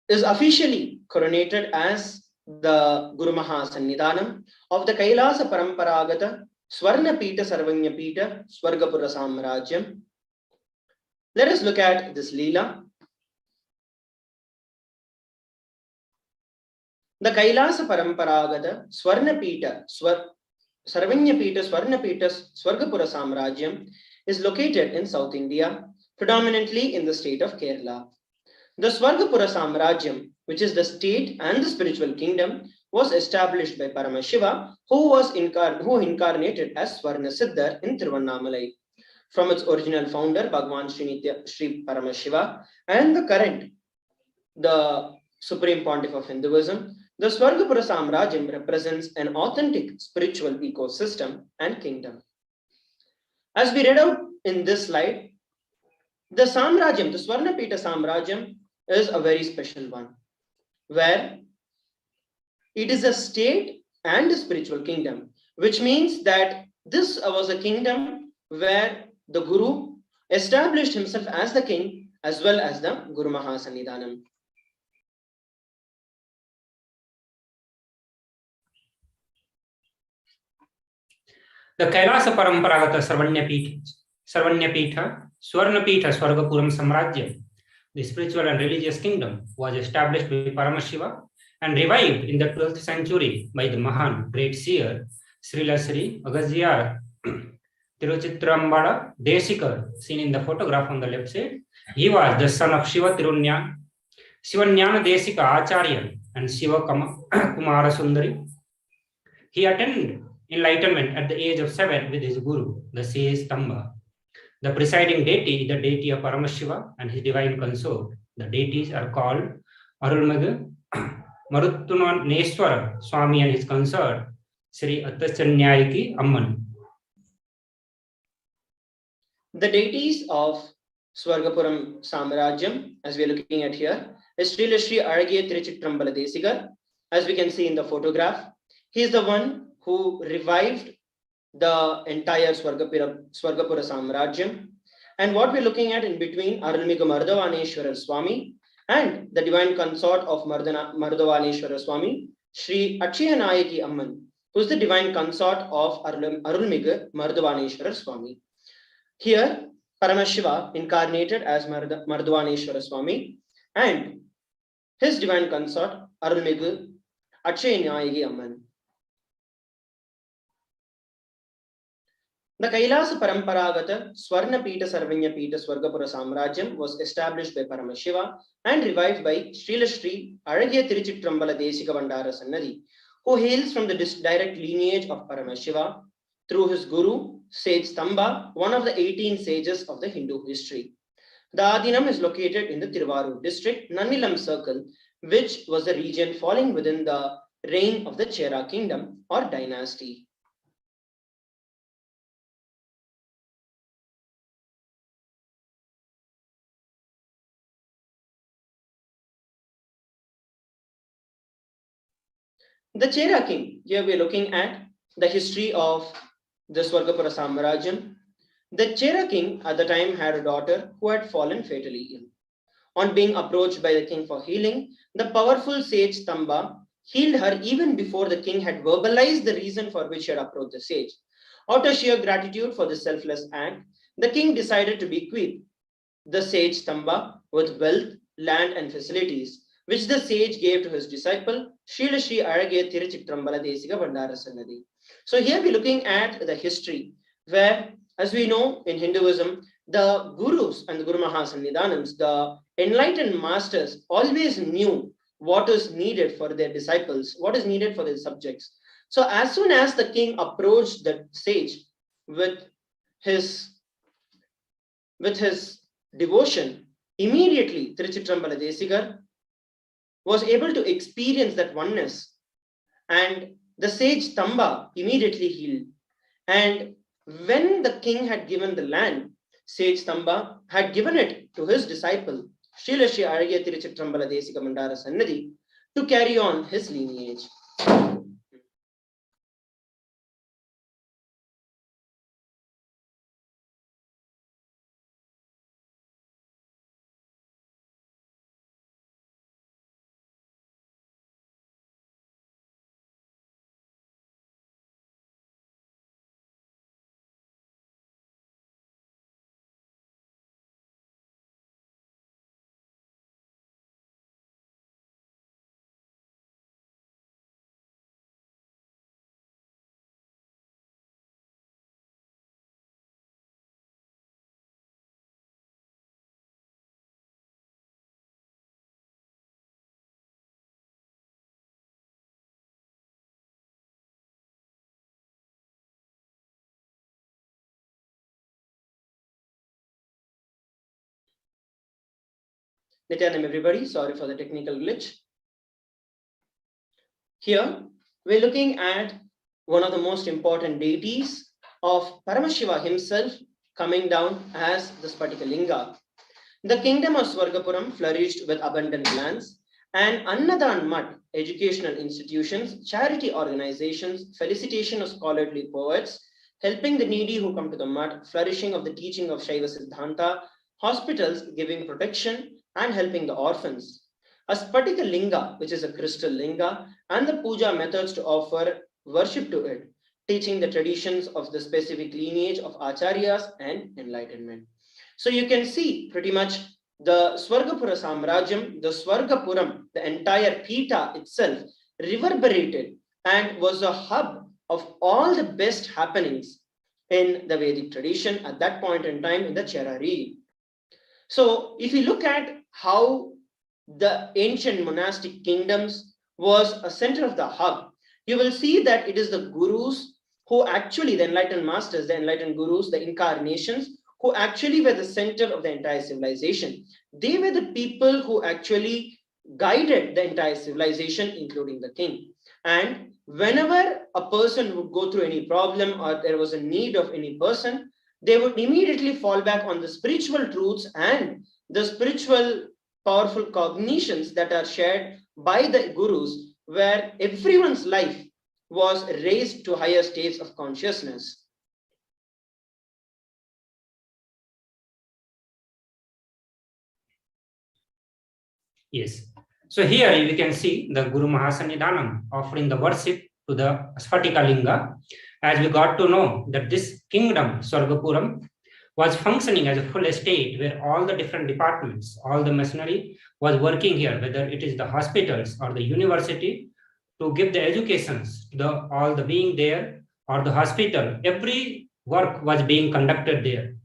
is officially coronated as the Guru Mahasannidhanam of the Kailasa Paramparagata Swarna Pita Sarvanya Pita Swargapura Samrajyam. Let us look at this Leela. The Kailasa Paramparagata Swarna Pita Sarvanya Pita Swarna Pita Swargapura Samrajyam is located in South India, predominantly in the state of Kerala. The Swargapura Samrajyam, which is the state and the spiritual kingdom, was established by Paramashiva, who incarnated as Swarna Siddhar in Tiruvannamalai. From its original founder, Bhagwan Sri Paramashiva, and the current, the Supreme Pontiff of Hinduism, the Swargapura Samrajyam represents an authentic spiritual ecosystem and kingdom. As we read out in this slide, the Samrajyam, the Swarnapita Samrajyam, is a very special one, where it is a state and a spiritual kingdom, which means that this was a kingdom where the Guru established himself as the king as well as the Guru Mahasannidhanam. The Kailasa Paramparagata Sarvanyapita, Swarnapita Swargapuram Samrajyam, the spiritual and religious kingdom, was established by Paramashiva and revived in the 12th century by the Mahan great seer Srila Sri Agaziyar Tiruchitrambala Desikar, seen in the photograph on the left side. He was the son of Shiva Tirunyan, Shivanyana Desika Acharya and Shiva Kumara Sundari. He attained enlightenment at the age of 7 with his guru, the sage Tamba. The presiding deity, the deity of Paramashiva and his divine consort. The deities are called Arulmigu Maruttuneswara Swami and his consort, Sri Attachanyayaki Amman. The deities of Swargapuram Samrajyam, as we are looking at here, is Srila Sri Aragya Tiruchitrambala Desigar. As we can see in the photograph, he is the one who revived the entire Swargapura Samrajyam. And what we're looking at in between, Arulmigu Mardhavaneshwara Swami and the divine consort of Mardhavaneshwara Swami, Sri Akshayanayaki Amman, who is the divine consort of Arulmigu Mardhavaneshwara Swami. Here, Paramashiva incarnated as Mardhavaneshwara Swami and his divine consort, Arulmigu Akshayanayaki Amman. The Kailasa Paramparagata Swarnapita Sarvanyapita Swargapura Samrajyam was established by Paramashiva and revived by Srila Sri Aragya Tiruchitrambala Desika Bandara Sannadi, who hails from the direct lineage of Paramashiva through his guru, sage Tamba, one of the 18 sages of the Hindu history. The Adinam is located in the Tiruvarur district, Nannilam circle, which was a region falling within the reign of the Chera kingdom or dynasty. The Chera king, here we are looking at the history of the Swargapura Samrajyam. The Chera king at the time had a daughter who had fallen fatally ill. On being approached by the king for healing, the powerful sage Tamba healed her even before the king had verbalized the reason for which he had approached the sage. Out of sheer gratitude for this selfless act, the king decided to bequeath the sage Tamba with wealth, land and facilities, which the sage gave to his disciple, Srila Sri Aragya Tiruchitrambala Desika Bandara Sannadi. So here we're looking at the history where, as we know in Hinduism, the gurus and the Guru Mahasannidhanams, the enlightened masters, always knew what is needed for their disciples, what is needed for their subjects. So as soon as the king approached the sage with his devotion, immediately Tiruchitrambala Desikar was able to experience that oneness, and the sage Tamba immediately healed. And when the king had given the land, sage Tamba had given it to his disciple, Srila Sri Aragya Tiruchitrambala Desika Bandara Sannadi, to carry on his lineage. Nityanam everybody, sorry for the technical glitch. Here, we're looking at one of the most important deities of Paramashiva himself coming down as the Spatika Linga. The kingdom of Swargapuram flourished with abundant lands, and Annadan Mat, educational institutions, charity organizations, felicitation of scholarly poets, helping the needy who come to the Mat, flourishing of the teaching of Shaiva Siddhanta, hospitals giving protection and helping the orphans. A Spatika Linga, which is a crystal linga, and the puja methods to offer worship to it, teaching the traditions of the specific lineage of acharyas and enlightenment. So you can see pretty much the Swargapura Samrajyam, the Swargapuram, the entire Pita itself reverberated and was a hub of all the best happenings in the Vedic tradition at that point in time in the Cherari. So if you look at how the ancient monastic kingdoms was a center of the hub, you will see that it is the gurus who actually, the enlightened masters, the enlightened gurus, the incarnations, who actually were the center of the entire civilization. They were the people who actually guided the entire civilization, including the king. And whenever a person would go through any problem or there was a need of any person, they would immediately fall back on the spiritual truths and the spiritual powerful cognitions that are shared by the gurus, where everyone's life was raised to higher states of consciousness. Yes. So here we can see the Guru Mahasannidhanam offering the worship to the Sphatika Linga, as we got to know that this kingdom, Swargapuram, was functioning as a full estate where all the different departments, all the machinery was working here, whether it is the hospitals or the university, to give the educations to all the being there, or the hospital. Every work was being conducted there.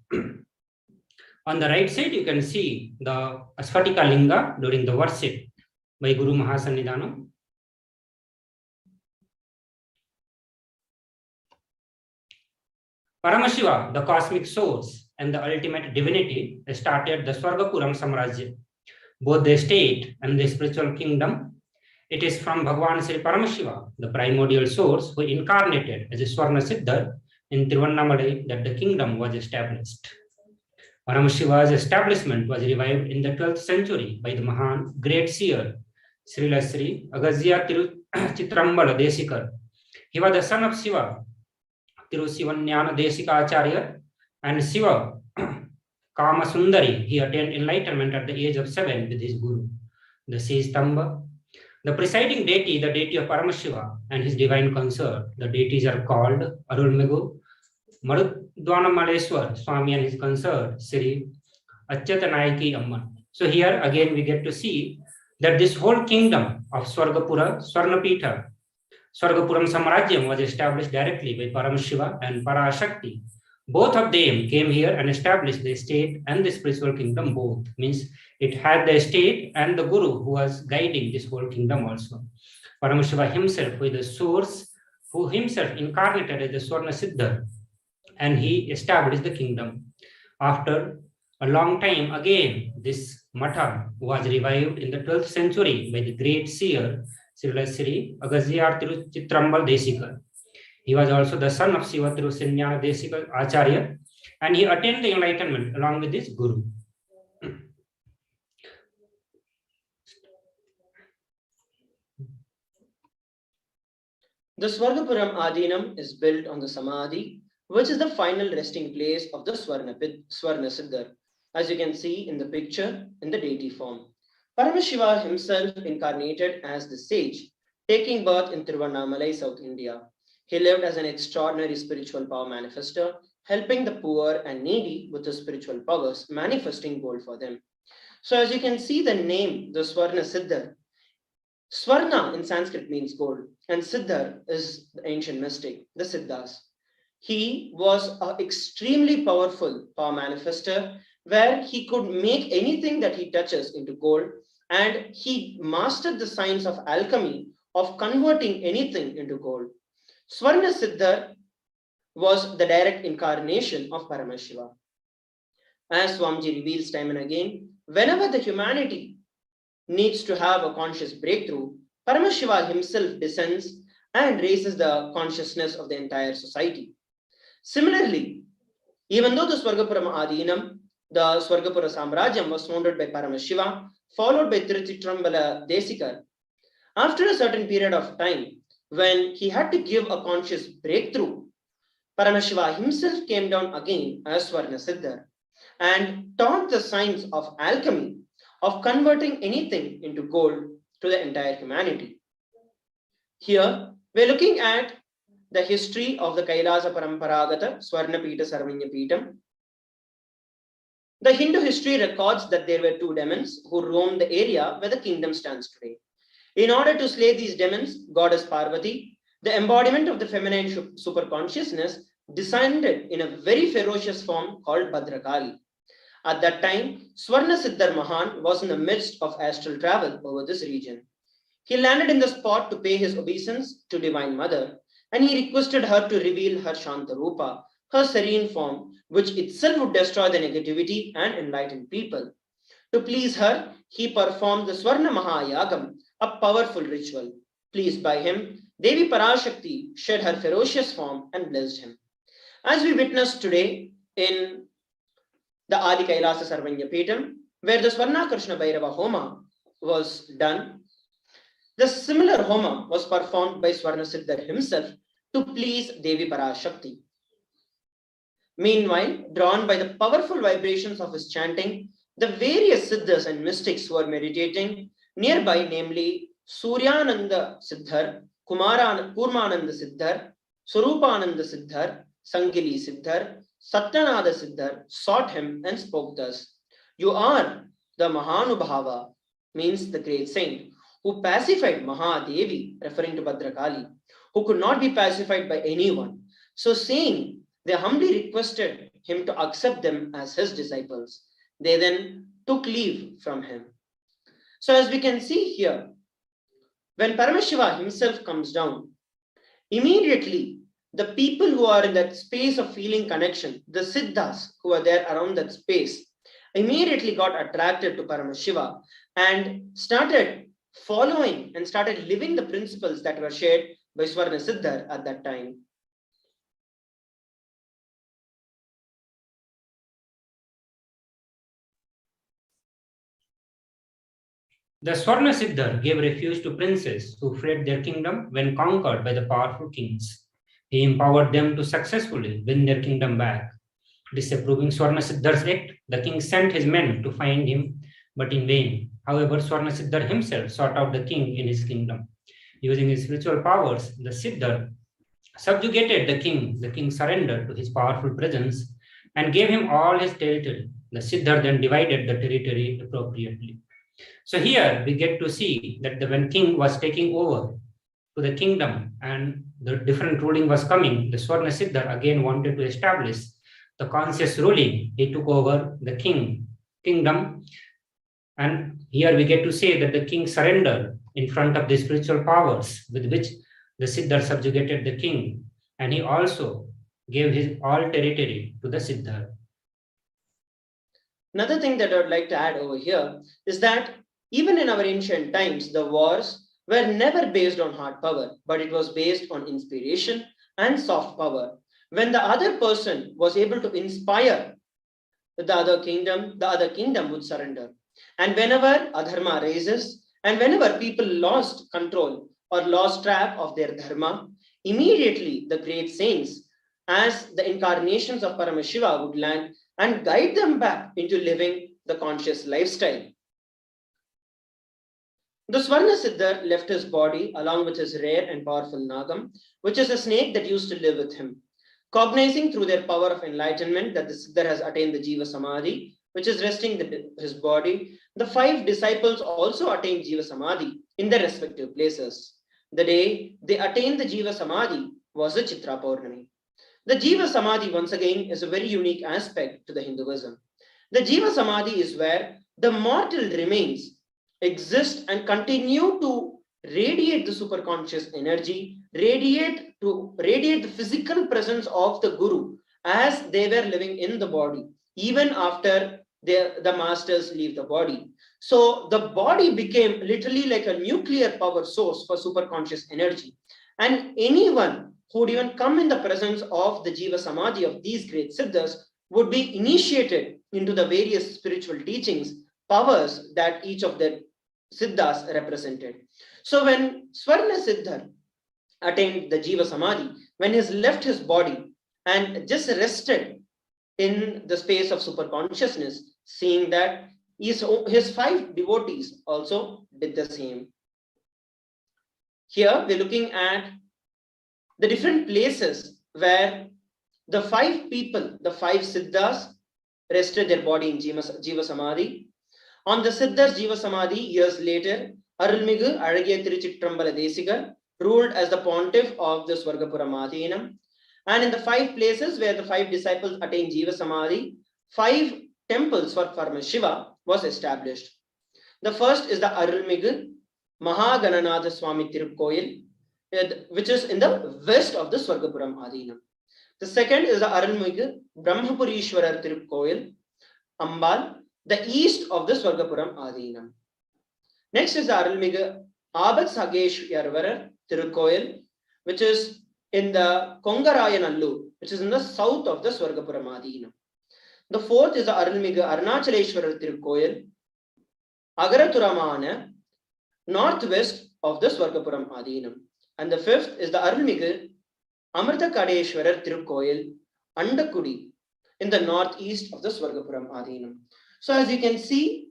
On the right side, you can see the Sphatika Linga during the worship by Guru Mahasannidhanam. Paramashiva, the cosmic source and the ultimate divinity, started the Swargapuram Samrajya, both the state and the spiritual kingdom. It is from Bhagavan Sri Paramashiva, the primordial source, who incarnated as a Swarna Siddhar in Tiruvannamalai, that the kingdom was established. Paramashiva's establishment was revived in the 12th century by the Mahan great seer Srila Sri Agazya Chitrambala Desikar. He was the son of Shiva, Sivanyana Desika Acharya, and Shiva Kama Sundari. He attained enlightenment at the age of 7 with his guru, the Stamba. The presiding deity, the deity of Paramashiva, and his divine consort, the deities are called Arulmegu, Marudwanamaleswar Swami and his consort, Sri Achyatanaiki Amman. So here again we get to see that this whole kingdom of Swargapura, Swarnapita, Swargapuram Samrajyam was established directly by Paramashiva and Parashakti. Both of them came here and established the state and the spiritual kingdom both. Means it had the state and the guru who was guiding this whole kingdom also. Paramashiva himself, who is the source, who himself incarnated as the Swarna Siddhar, and he established the kingdom. After a long time, again, this Matha was revived in the 12th century by the great seer, Srila Sri Agazya Chitrambal Desikar. He was also the son of Shiva Sanyana Desikar Acharya, and he attained the enlightenment along with his guru. The Swargapuram Adinam is built on the Samadhi, which is the final resting place of the Swarna Siddhar, as you can see in the picture in the deity form. Paramashiva himself incarnated as the sage, taking birth in Tiruvannamalai, South India. He lived as an extraordinary spiritual power manifester, helping the poor and needy with his spiritual powers, manifesting gold for them. So as you can see the name, the Swarna Siddhar, Swarna in Sanskrit means gold, and Siddhar is the ancient mystic, the Siddhas. He was an extremely powerful power manifester, where he could make anything that he touches into gold, and he mastered the science of alchemy of converting anything into gold. Swarna Siddhar was the direct incarnation of Paramashiva. As Swamiji reveals time and again, whenever the humanity needs to have a conscious breakthrough, Paramashiva himself descends and raises the consciousness of the entire society. Similarly, even though the Swargapura Adinam, the Swargapura Samrajyam was founded by Paramashiva, followed by Tiruchitambala Desikar, after a certain period of time, when he had to give a conscious breakthrough, Paramashiva himself came down again as Swarna Siddhar and taught the science of alchemy, of converting anything into gold to the entire humanity. Here, we're looking at the history of the Kailasa Paramparagata Swarnapita Sarvanyapitam. The Hindu history records that there were two demons who roamed the area where the kingdom stands today. In order to slay these demons, goddess Parvati, the embodiment of the feminine superconsciousness, descended in a very ferocious form called Bhadrakali. At that time, Swarna Siddhar Mahan was in the midst of astral travel over this region. He landed in the spot to pay his obeisance to Divine Mother, and he requested her to reveal her Shantarupa, her serene form, which itself would destroy the negativity and enlighten people. To please her, he performed the Swarna Mahayagam, a powerful ritual. Pleased by him, Devi Parashakti shed her ferocious form and blessed him. As we witness today in the Adi Kailasa Sarvanyapitam, where the Swarna Krishna Bhairava Homa was done, the similar Homa was performed by Swarna Siddhar himself to please Devi Parashakti. Meanwhile, drawn by the powerful vibrations of his chanting, the various Siddhas and mystics who were meditating nearby, namely Suryananda Siddhar, Kurmananda Siddhar, Surupananda Siddhar, Sangili Siddhar, Satyanada Siddhar, sought him and spoke thus: "You are the Mahanubhava," means the great saint, who pacified Mahadevi, referring to Bhadrakali, who could not be pacified by anyone. So saying, they humbly requested him to accept them as his disciples. They then took leave from him. So as we can see here, when Paramashiva himself comes down, immediately the people who are in that space of feeling connection, the Siddhas who are there around that space, immediately got attracted to Paramashiva and started following and started living the principles that were shared by Swarna Siddhar at that time. The Swarna Siddhar gave refuge to princes who fled their kingdom when conquered by the powerful kings. He empowered them to successfully win their kingdom back. Disapproving Swarna Siddhar's act, the king sent his men to find him, but in vain. However, Swarna Siddhar himself sought out the king in his kingdom. Using his spiritual powers, the Siddhar subjugated the king. The king surrendered to his powerful presence and gave him all his territory. The Siddhar then divided the territory appropriately. So here we get to see that when king was taking over to the kingdom and the different ruling was coming, the Swarna Siddhar again wanted to establish the conscious ruling. He took over the kingdom, and here we get to say that the king surrendered in front of the spiritual powers with which the Siddhar subjugated the king, and he also gave his all territory to the Siddhar. Another thing that I would like to add over here is that even in our ancient times, the wars were never based on hard power, but it was based on inspiration and soft power. When the other person was able to inspire the other kingdom would surrender. And whenever adharma rises, and whenever people lost control or lost track of their dharma, immediately the great saints, as the incarnations of Paramashiva, would land and guide them back into living the conscious lifestyle. The Swarna Siddhar left his body along with his rare and powerful Nagam, which is a snake that used to live with him. Cognizing through their power of enlightenment that the Siddhar has attained the Jiva Samadhi, which is resting his body, the 5 disciples also attained Jiva Samadhi in their respective places. The day they attained the Jiva Samadhi was the Chitra Purnami. The Jiva Samadhi, once again, is a very unique aspect to the Hinduism. The Jiva Samadhi is where the mortal remains exist and continue to radiate the superconscious energy, radiate the physical presence of the Guru as they were living in the body, even after the masters leave the body. So the body became literally like a nuclear power source for superconscious energy. And anyone who would even come in the presence of the Jiva Samadhi of these great Siddhas would be initiated into the various spiritual teachings, powers that each of the Siddhas represented. So when Swarna Siddhar attained the Jiva Samadhi, when he left his body and just rested in the space of superconsciousness, seeing that his 5 devotees also did the same. Here we're looking at the different places where the 5 people, the 5 Siddhas, rested their body in Jiva Samadhi. On the Siddhas Jiva Samadhi, years later, Arulmigu Alagiya Tiruchittrambala Desigar ruled as the pontiff of the Swargapura Madhinam. And in the 5 places where the 5 disciples attained Jiva Samadhi, 5 temples for Paramashiva was established. The first is the Arulmigu Mahagananatha Swami Tirukkoil, which is in the west of the Swargapura Madhinam. The second is the Arulmigu Brahmapurishwarar Tirukkoil, Ambal, the east of the Swargapura Madhinam. Next is the Arulmigu Abad Sageshwarar Tirukkoil, which is in the Kongarayanallur, which is in the south of the Swargapura Madhinam. The fourth is the Arulmigu Arunachaleshwarar Tirukkoil, Agaraturamana, northwest of the Swargapura Madhinam. And the fifth is the Arulmigu Amartakadeshwarar Tirukkoil, Andakudi, in the northeast of the Swargapura Madhinam. So as you can see,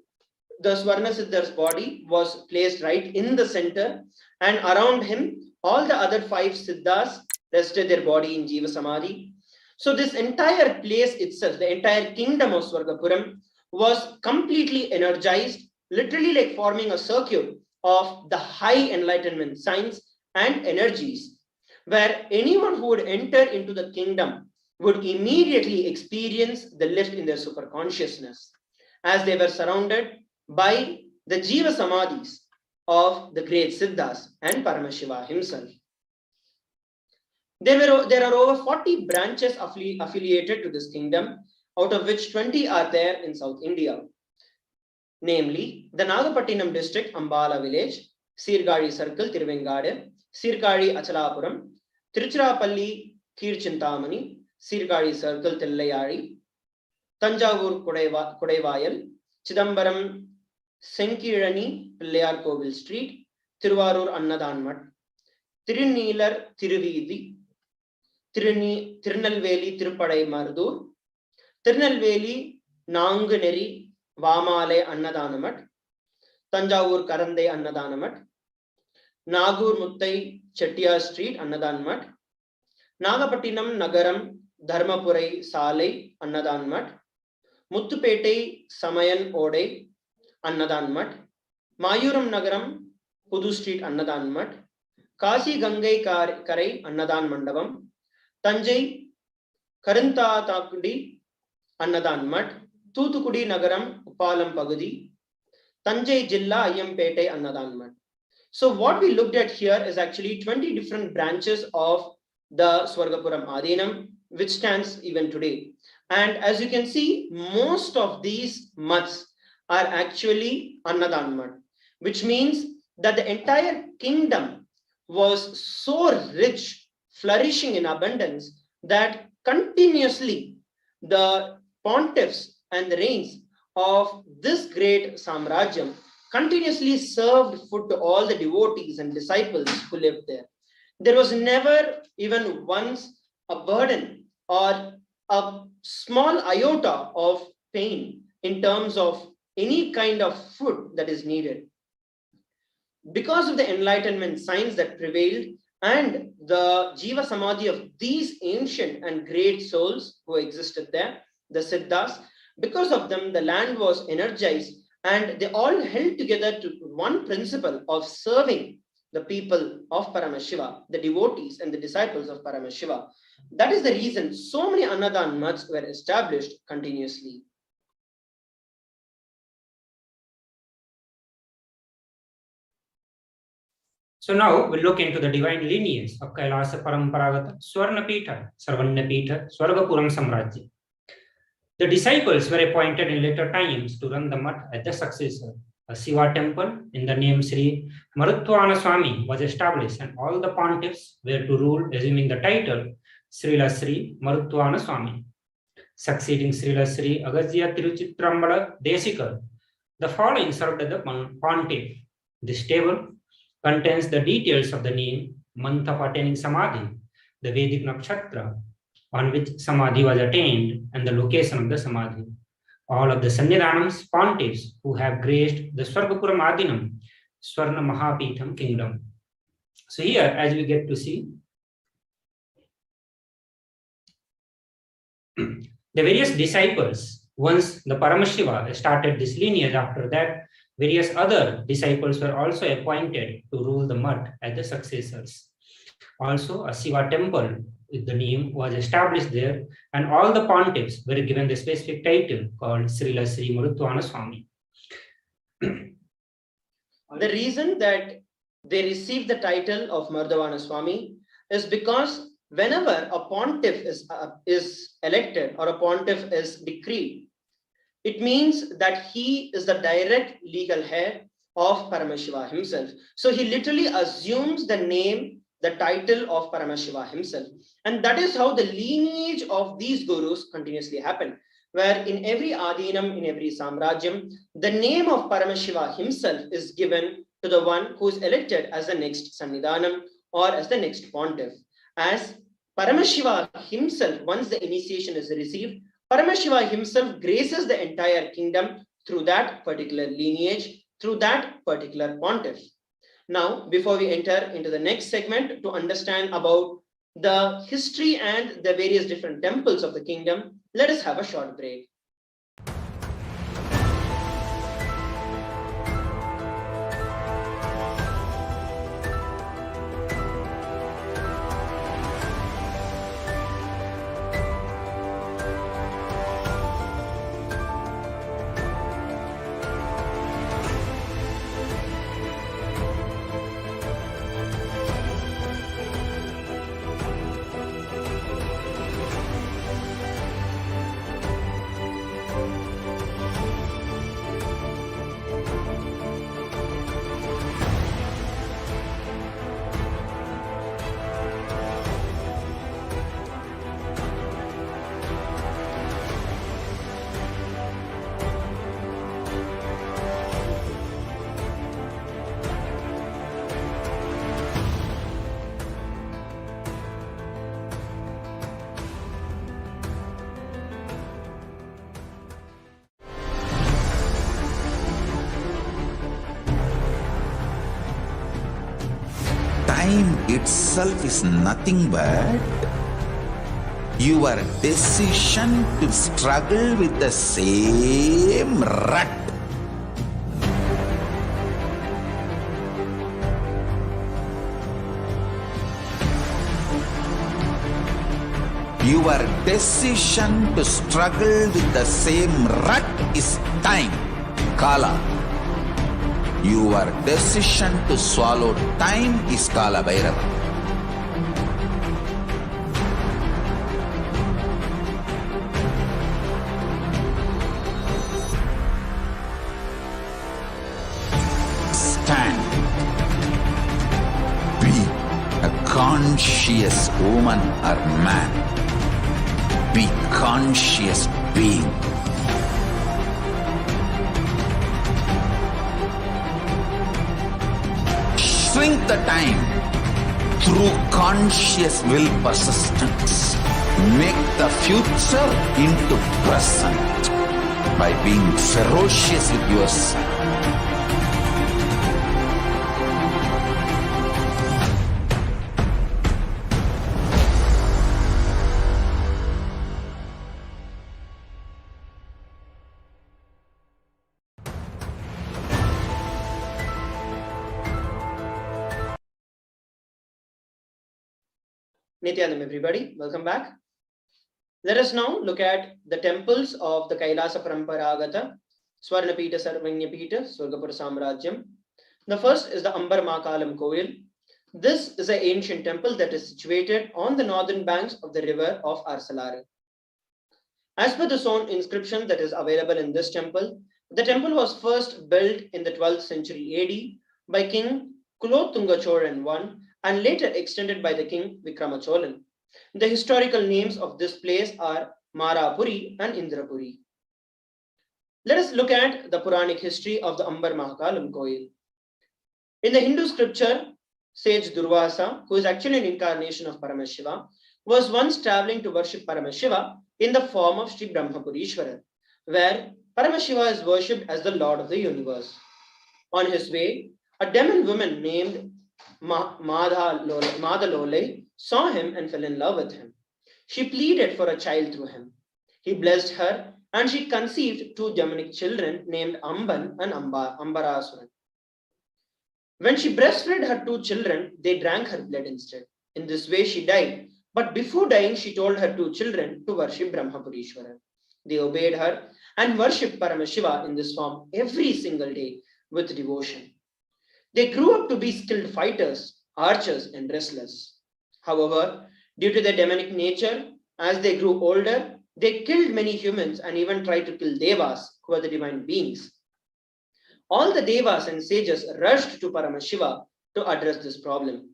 the Swarna Siddhar's body was placed right in the center, and around him, all the other 5 Siddhas rested their body in Jiva Samadhi. So this entire place itself, the entire kingdom of Swargapuram, was completely energized, literally like forming a circuit of the high enlightenment signs and energies, where anyone who would enter into the kingdom would immediately experience the lift in their superconsciousness, as they were surrounded by the Jiva Samadhis of the great Siddhas and Paramashiva himself. There are over 40 branches affiliated to this kingdom, out of which 20 are there in South India. Namely, the Nagapattinam district, Ambala village, Sirgadi circle, Tiruvengadu, Sirgadi Achalapuram, Tiruchirappalli, Kirchintamani, Sirgadi circle, Tillayadi, Tanjavur Kodevayal, Chidambaram, Senkirani, Pillayar Kovil Street, Tiruvarur Annadanmat, Tiruneelar Tiruvidi, Tirunelveli Tirupadai Mardur, Tirunelveli Nanganeri Vamale Annadanamat, Tanjavur Karande Annadanamat, Nagur Muttai Chettiar Street Annadanamat, Nagapattinam Nagaram Dharmapurai Salai Annadanamat, Muttupettai Samayan Ode Annadanmat, Mayuram Nagaram Pudu Street Annadanmat, Kasi Gangai Karai Annadan Mandabam, Tanjai Karanta Takudi Annadanmat, Thuthukudi Nagaram Uppalam Pagudi, Tanjai Jilla Ayampete Annadanmat. So what we looked at here is actually 20 different branches of the Swargapuram Adhinam, which stands even today. And as you can see, most of these mats are actually Annadanmat, which means that the entire kingdom was so rich, flourishing in abundance, that continuously the pontiffs and the reigns of this great Samrajyam continuously served food to all the devotees and disciples who lived there. There was never even once a burden or a small iota of pain in terms of any kind of food that is needed. Because of the enlightenment signs that prevailed and the Jiva Samadhi of these ancient and great souls who existed there, the Siddhas, because of them, the land was energized and they all held together to one principle of serving the people of Paramashiva, the devotees and the disciples of Paramashiva. That is the reason so many Annadan mats were established continuously. So now we'll look into the divine lineage of Kailasa Paramparagata, Swarnapita, Sarvanyapita, Swargapuram Samrajya. The disciples were appointed in later times to run the mutt as the successor. A Shiva temple in the name Sri Marutwana Swami was established, and all the pontiffs were to rule assuming the title Srila Sri Marutwana Swami. Succeeding Srila Sri Agastya Tiruchitrambala Desikar, the following served as the pontiff. This table contains the details of the name, month of attaining Samadhi, the Vedic nakshatra on which Samadhi was attained, and the location of the Samadhi. All of the Sannidhanams, pontiffs who have graced the Swargapuram Adinam, Swarna Mahapitham kingdom. So here, as we get to see, the various disciples, once the Paramashiva started this lineage, after that, various other disciples were also appointed to rule the mutt as the successors. Also, a Shiva temple with the name was established there, and all the pontiffs were given the specific title called Srila Sri Marutwana Swami. The reason that they received the title of Marutwana Swami is because whenever a pontiff is elected or a pontiff is decreed, it means that he is the direct legal head of Paramashiva himself. So he literally assumes the name, the title of Paramashiva himself. And that is how the lineage of these gurus continuously happen, where in every Adinam, in every Samrajyam, the name of Paramashiva himself is given to the one who is elected as the next Sannidhanam or as the next pontiff. As Paramashiva himself, once the initiation is received, Paramashiva himself graces the entire kingdom through that particular lineage, through that particular pontiff. Now, before we enter into the next segment to understand about the history and the various different temples of the kingdom, let us have a short break. Time itself is nothing but your decision to struggle with the same rut. Your decision to struggle with the same rut is time, Kala. Your decision to swallow time is Kala Bhairava. Stand. Be a conscious woman or man. Be conscious being. Shrink the time through conscious will persistence. Make the future into present by being ferocious with yourself. Nithyanam, everybody, welcome back. Let us now look at the temples of the Kailasa Paramparagata, Swarnapita Sarvanyapita, Swargapura Samrajyam. The first is the Ambar Makalam Koil. This is an ancient temple that is situated on the northern banks of the river of Arsalare. As per the stone inscription that is available in this temple, the temple was first built in the 12th century AD by King Kulothunga Cholan I and later extended by the King Vikrama Cholan. The historical names of this place are Marapuri and Indrapuri. Let us look at the Puranic history of the Ambar Mahakalam Koil. In the Hindu scripture, sage Durvasa, who is actually an incarnation of Paramashiva, was once traveling to worship Paramashiva in the form of Sri Brahmapurishwara, where Paramashiva is worshipped as the Lord of the universe. On his way, a demon woman named Madalole saw him and fell in love with him. She pleaded for a child through him. He blessed her and she conceived two demonic children named Amban and Ambarasuran. When she breastfed her two children, they drank her blood instead. In this way, she died. But before dying, she told her two children to worship Brahmapurishwara. They obeyed her and worshipped Paramashiva in this form every single day with devotion. They grew up to be skilled fighters, archers, and wrestlers. However, due to their demonic nature, as they grew older, they killed many humans and even tried to kill devas, who are the divine beings. All the devas and sages rushed to Paramashiva to address this problem.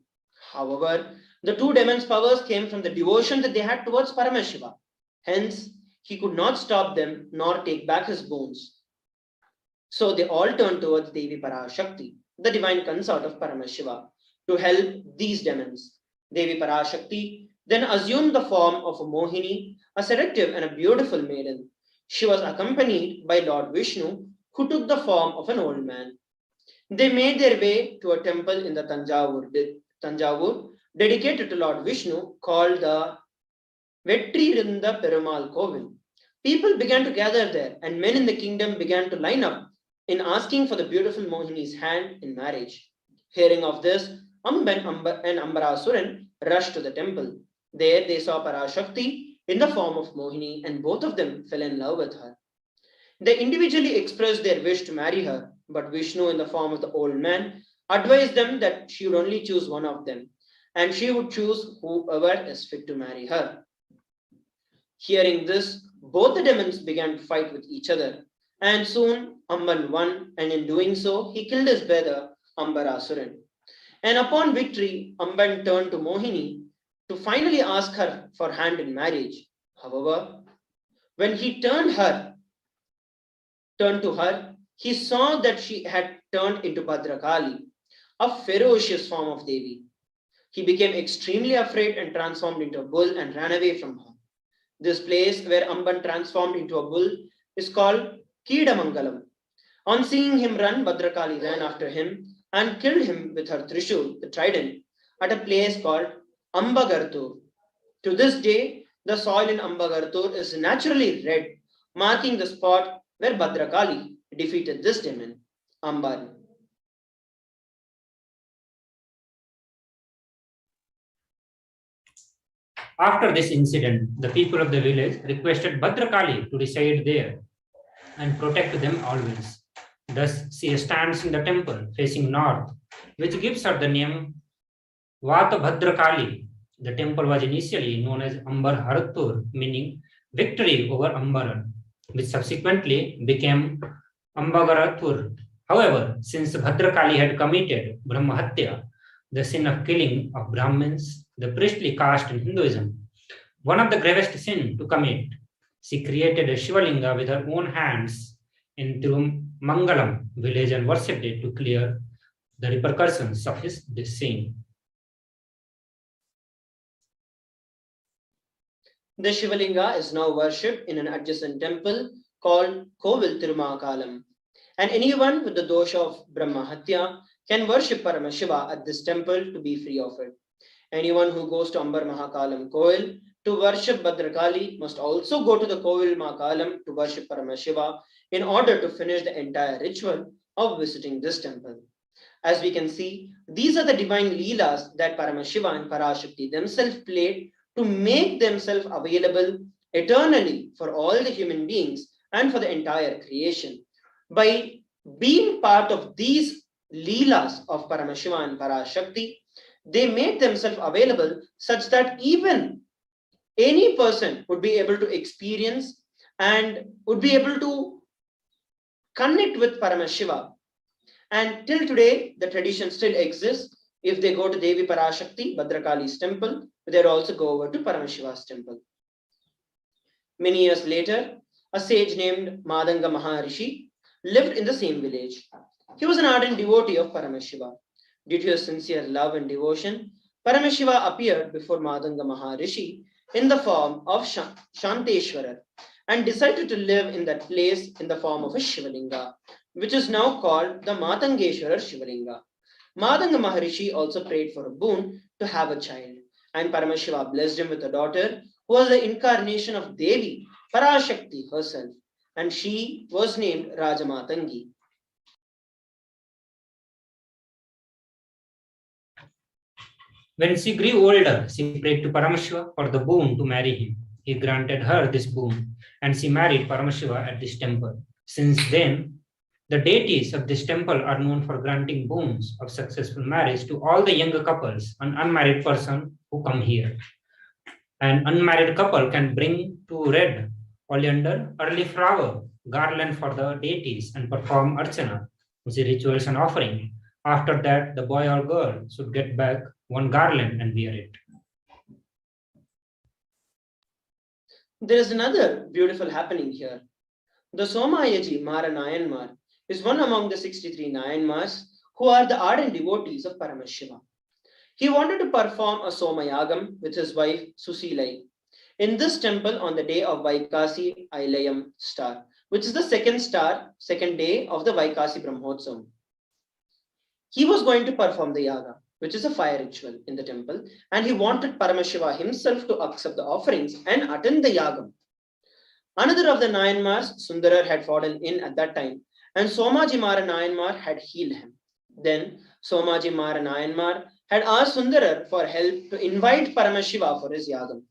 However, the two demons' powers came from the devotion that they had towards Paramashiva. Hence, he could not stop them nor take back his bones. So they all turned towards Devi Parashakti, the divine consort of Paramashiva, to help these demons. Devi Parashakti then assumed the form of a Mohini, a seductive and a beautiful maiden. She was accompanied by Lord Vishnu, who took the form of an old man. They made their way to a temple in the Tanjavur dedicated to Lord Vishnu called the Vetririnda Perumal Kovil. People began to gather there and men in the kingdom began to line up in asking for the beautiful Mohini's hand in marriage. Hearing of this, Amban and Ambarasuran rushed to the temple. There they saw Parashakti in the form of Mohini and both of them fell in love with her. They individually expressed their wish to marry her, but Vishnu in the form of the old man advised them that she would only choose one of them and she would choose whoever is fit to marry her. Hearing this, both the demons began to fight with each other and soon Amban won, and in doing so, he killed his brother Ambarasuran. And upon victory, Amban turned to Mohini to finally ask her for hand in marriage. However, when he turned to her, he saw that she had turned into Bhadrakali, a ferocious form of Devi. He became extremely afraid and transformed into a bull and ran away from her. This place where Amban transformed into a bull is called Kidamangalam. On seeing him run, Bhadrakali ran after him and killed him with her Trishul, the trident, at a place called Ambagartur. To this day, the soil in Ambagartur is naturally red, marking the spot where Bhadrakali defeated this demon, Amban. After this incident, the people of the village requested Bhadrakali to reside there and protect them always. Thus, she stands in the temple facing north, which gives her the name Vata Bhadrakali. The temple was initially known as Ambar Haratur, meaning victory over Ambaran, which subsequently became Ambagaratur. However, since Bhadrakali had committed Brahmahatya, the sin of killing of Brahmins, the priestly caste in Hinduism, one of the gravest sins to commit, she created a Shivalinga with her own hands in Tirumangalam village and worshipped it to clear the repercussions of this sin. The Shivalinga is now worshipped in an adjacent temple called Kovil Tirumakalam. And anyone with the dosha of Brahmahatya can worship Paramashiva at this temple to be free of it. Anyone who goes to Ambar Mahakalam Koil to worship Bhadrakali must also go to the Kovil Mahakalam to worship Paramashiva in order to finish the entire ritual of visiting this temple. As we can see, these are the divine leelas that Paramashiva and Parashakti themselves played to make themselves available eternally for all the human beings and for the entire creation. By being part of these leelas of Paramashiva and Parashakti, they made themselves available such that even any person would be able to experience and would be able to connect with Paramashiva. And till today, the tradition still exists. If they go to Devi Parashakti, Bhadrakali's temple, they'll also go over to Paramashiva's temple. Many years later, a sage named Madanga Maharishi lived in the same village. He was an ardent devotee of Paramashiva. Due to his sincere love and devotion, Paramashiva appeared before Madanga Maharishi in the form of Shanteshwarar and decided to live in that place in the form of a Shivalinga, which is now called the Matangeshwarar Shivalinga. Madanga Maharishi also prayed for a boon to have a child, and Paramashiva blessed him with a daughter who was the incarnation of Devi, Parashakti herself, and she was named Rajamatangi. When she grew older, she prayed to Paramashiva for the boon to marry him. He granted her this boon, and she married Paramashiva at this temple. Since then, the deities of this temple are known for granting boons of successful marriage to all the younger couples, an unmarried person who come here. An unmarried couple can bring 2 red oleander early flower garland for the deities and perform archana, which is rituals and offering. After that, the boy or girl should get back 1 garland and wear it. There is another beautiful happening here. The Somayaji Mara Nayanmar is one among the 63 Nayanmars who are the ardent devotees of Paramashiva. He wanted to perform a Somayagam with his wife Susilai in this temple on the day of Vaikasi Ailayam star, which is the second day of the Vaikasi Brahmotsavam. He was going to perform the yaga, which is a fire ritual in the temple, and he wanted Paramashiva himself to accept the offerings and attend the yagam. Another of the Nayanmars, Sundarar, had fallen in at that time, and Somaji Mara Nayanmar had healed him. Then Somaji Mara Nayanmar had asked Sundarar for help to invite Paramashiva for his yagam.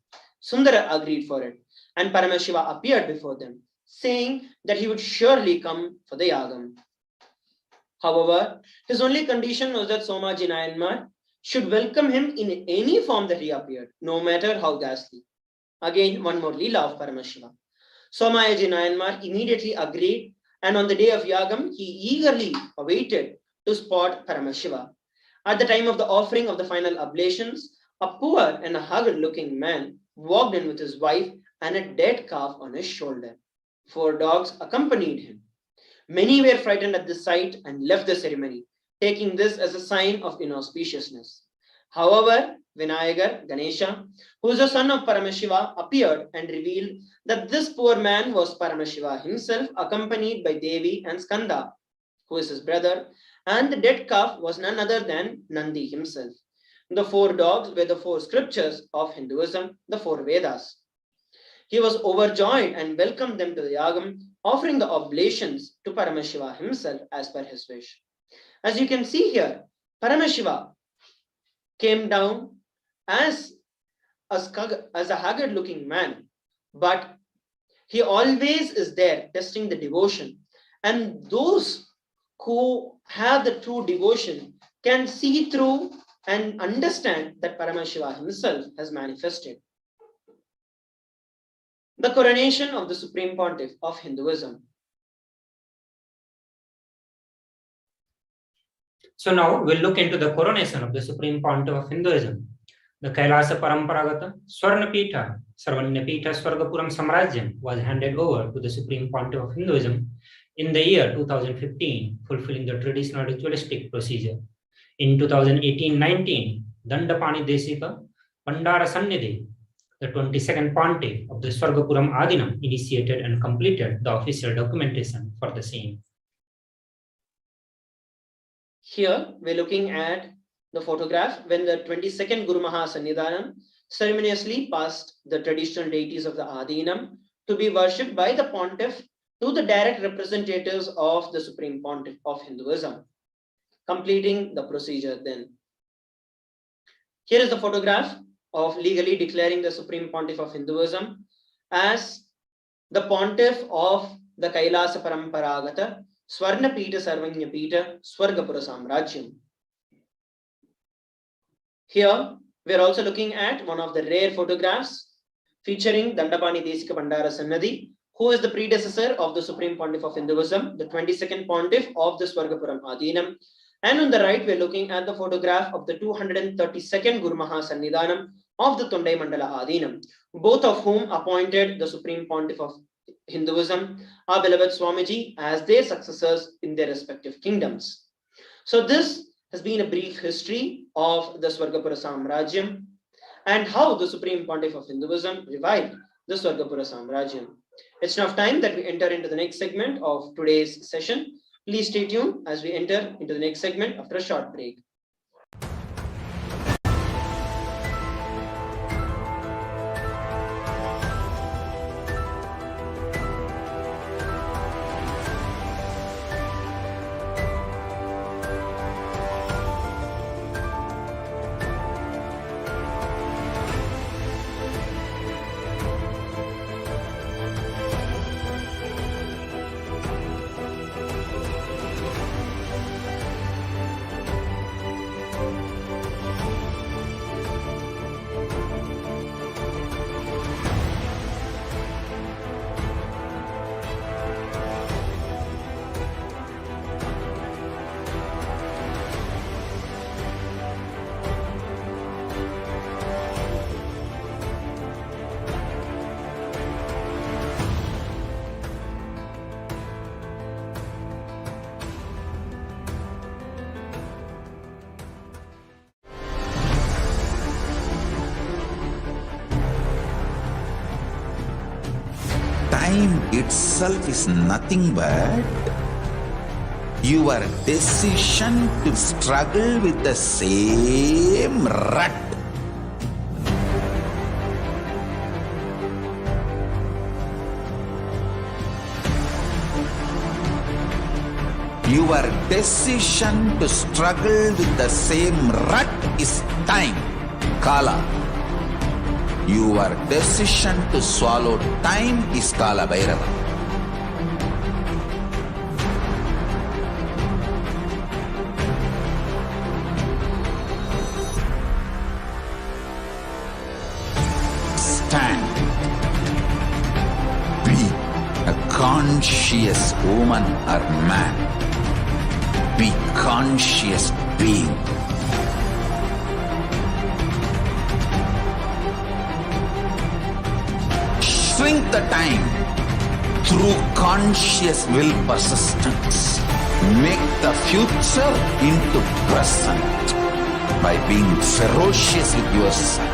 Sundarar agreed for it, and Paramashiva appeared before them, saying that he would surely come for the yagam. However, his only condition was that Somaji Nayanmar should welcome him in any form that he appeared, no matter how ghastly. Again, one more Leela of Paramashiva. Somayaji Nayanmar immediately agreed, and on the day of Yagam, he eagerly awaited to spot Paramashiva. At the time of the offering of the final oblations, a poor and a haggard-looking man walked in with his wife and a dead calf on his shoulder. 4 dogs accompanied him. Many were frightened at this sight and left the ceremony, taking this as a sign of inauspiciousness. However, Vinayagar, Ganesha, who is the son of Paramashiva, appeared and revealed that this poor man was Paramashiva himself, accompanied by Devi and Skanda, who is his brother, and the dead calf was none other than Nandi himself. The 4 dogs were the 4 scriptures of Hinduism, the 4 Vedas. He was overjoyed and welcomed them to the yagam, offering the oblations to Paramashiva himself as per his wish. As you can see here, Paramashiva came down as a haggard-looking man, but he always is there testing the devotion. And those who have the true devotion can see through and understand that Paramashiva himself has manifested. The coronation of the Supreme Pontiff of Hinduism. So now we'll look into the coronation of the Supreme Pontiff of Hinduism. The Kailasa Paramparagata Swarnapita Sarvanyapita Swargapuram Samrajyam was handed over to the Supreme Pontiff of Hinduism in the year 2015, fulfilling the traditional ritualistic procedure. In 2018-19, Dandapani Desika Pandara Sannidhi, the 22nd Pontiff of the Swargapuram Adinam, initiated and completed the official documentation for the same. Here we're looking at the photograph when the 22nd Guru Maha Sannidhanam ceremoniously passed the traditional deities of the Adinam to be worshipped by the Pontiff to the direct representatives of the Supreme Pontiff of Hinduism, completing the procedure then. Here is the photograph of legally declaring the Supreme Pontiff of Hinduism as the Pontiff of the Kailasa Paramparagata Swarnapita Sarvanyapita Swargapura Samrajyam. Here we are also looking at one of the rare photographs featuring Dandapani Desika Bandara Sannadhi, who is the predecessor of the Supreme Pontiff of Hinduism, the 22nd Pontiff of the Swargapuram Adinam. And on the right, we're looking at the photograph of the 232nd Guru Maha Sannidhanam of the Tondai Mandala Adinam, both of whom appointed the Supreme Pontiff of Hinduism, our beloved Swamiji, as their successors in their respective kingdoms. So this has been a brief history of the Swargapura Samrajyam and how the Supreme Pontiff of Hinduism revived the Swargapura Samrajyam. It's now time that we enter into the next segment of today's session. Please stay tuned as we enter into the next segment after a short break. Time itself is nothing but your decision to struggle with the same rut. Your decision to struggle with the same rut is time, Kala. Your decision to swallow time is Kala Bhairava. Stand. Be a conscious woman or man. Be conscious being. Shrink the time through conscious will persistence. Make the future into present by being ferocious with yourself.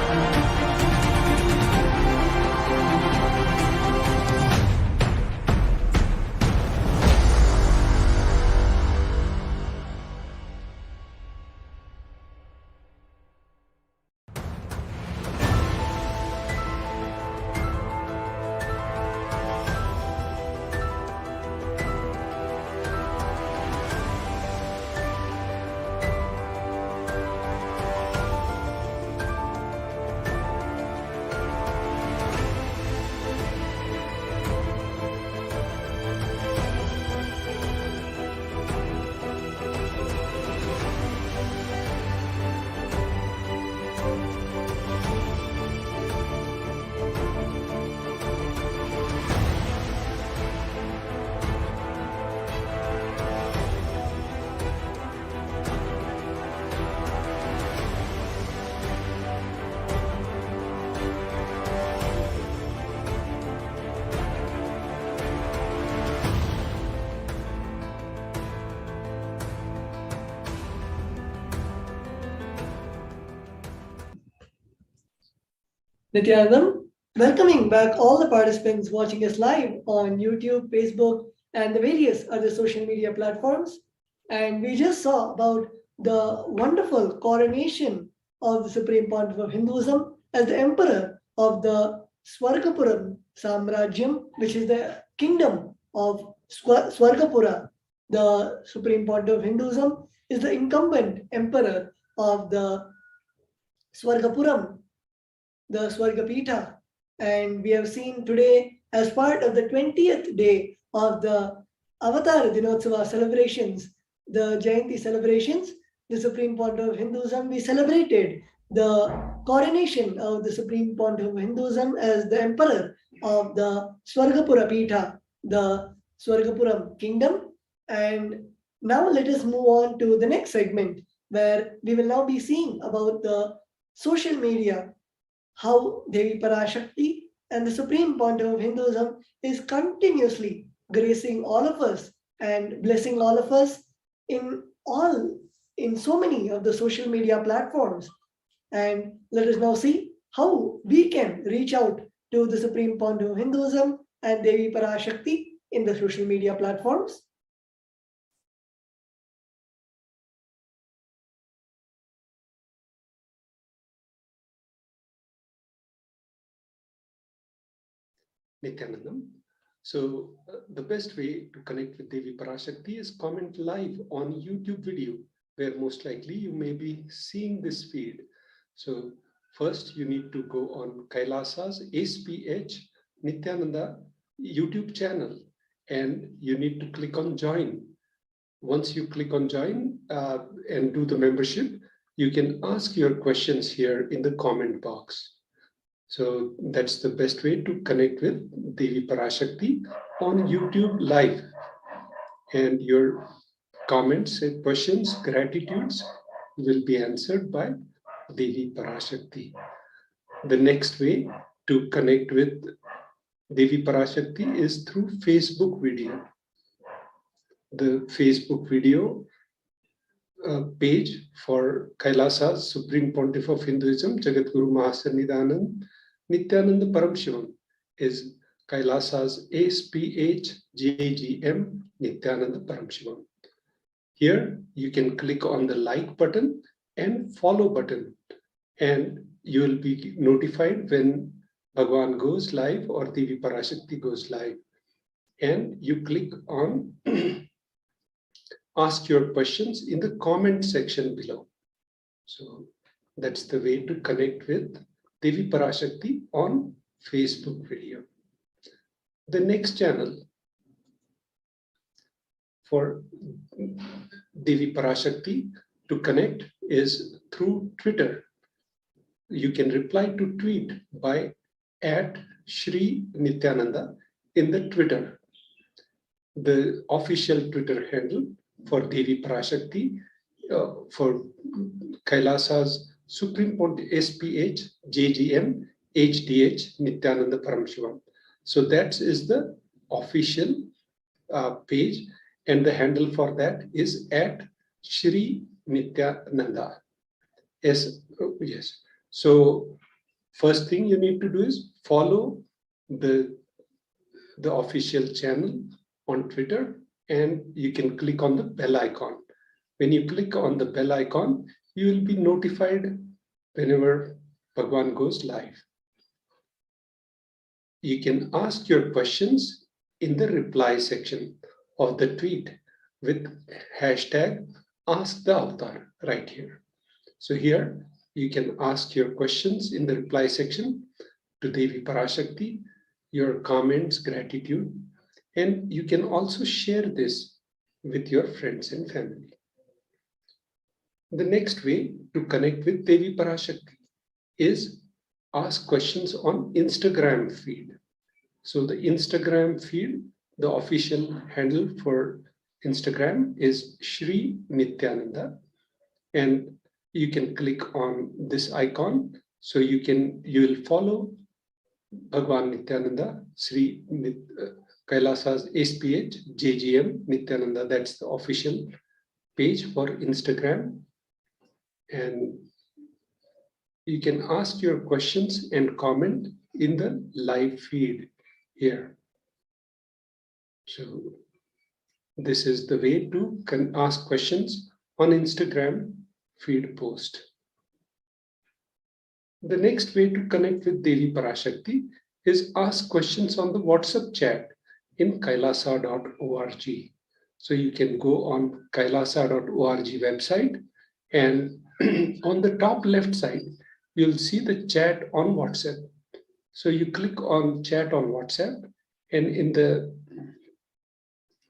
Nithyanandam, welcoming back all the participants watching us live on YouTube, Facebook, and the various other social media platforms. And we just saw about the wonderful coronation of the Supreme Pontiff of Hinduism as the Emperor of the Swargapuram Samrajyam, which is the kingdom of Swargapura. The Supreme Pontiff of Hinduism is the incumbent Emperor of the Swargapuram, the Swargapita. And we have seen today, as part of the 20th day of the Avatar Dinotsava celebrations, the Jayanti celebrations, the Supreme Pontiff of Hinduism, we celebrated the coronation of the Supreme Pontiff of Hinduism as the Emperor of the Swargapura Pitha, the Swargapuram kingdom. And now let us move on to the next segment, where we will now be seeing about the social media, how Devi Parashakti and the Supreme Pontiff of Hinduism is continuously gracing all of us and blessing all of us in so many of the social media platforms. And let us now see how we can reach out to the Supreme Pontiff of Hinduism and Devi Parashakti in the social media platforms. Nithyanandam. So the best way to connect with Devi Parashakti is comment live on YouTube video, where most likely you may be seeing this feed. So first you need to go on Kailasa's HDH Nithyananda YouTube channel, and you need to click on join. Once you click on join and do the membership, you can ask your questions here in the comment box. So that's the best way to connect with Devi Parashakti on YouTube live. And your comments, questions, gratitudes will be answered by Devi Parashakti. The next way to connect with Devi Parashakti is through Facebook video. The Facebook video page for Kailasa's Supreme Pontiff of Hinduism, Jagadguru Mahasannidhanand Nithyananda Paramashivam, is Kailasa's SPH JGM Nithyananda Paramashivam. Here you can click on the like button and follow button, and you will be notified when Bhagwan goes live or Devi Parashakti goes live. And you click on ask your questions in the comment section below. So that's the way to connect with Devi Parashakti on Facebook video. The next channel for Devi Parashakti to connect is through Twitter. You can reply to tweet by @Shri Nithyananda in the Twitter. The official Twitter handle for Devi Parashakti for Kailasa's Supreme Pontiff SPH JGM HDH Nithyananda Paramashivam. So that is the official page, and the handle for that is @Shri Nithyananda. Yes. So first thing you need to do is follow the official channel on Twitter, and you can click on the bell icon. When you click on the bell icon, you will be notified whenever Bhagwan goes live. You can ask your questions in the reply section of the tweet with #AskTheAvatar right here. So here you can ask your questions in the reply section to Devi Parashakti, your comments, gratitude, and you can also share this with your friends and family. The next way to connect with Devi Parashakti is ask questions on Instagram feed. So the Instagram feed, the official handle for Instagram is Shri Nithyananda, and you can click on this icon. So you will follow Bhagwan Nithyananda, Kailasa's SPH JGM Nithyananda. That's the official page for Instagram. And you can ask your questions and comment in the live feed here. So this is the way to ask questions on Instagram feed post. The next way to connect with Devi Parashakti is ask questions on the WhatsApp chat in kailasa.org. So you can go on kailasa.org website, and on the top left side, you'll see the chat on WhatsApp. So you click on chat on WhatsApp, and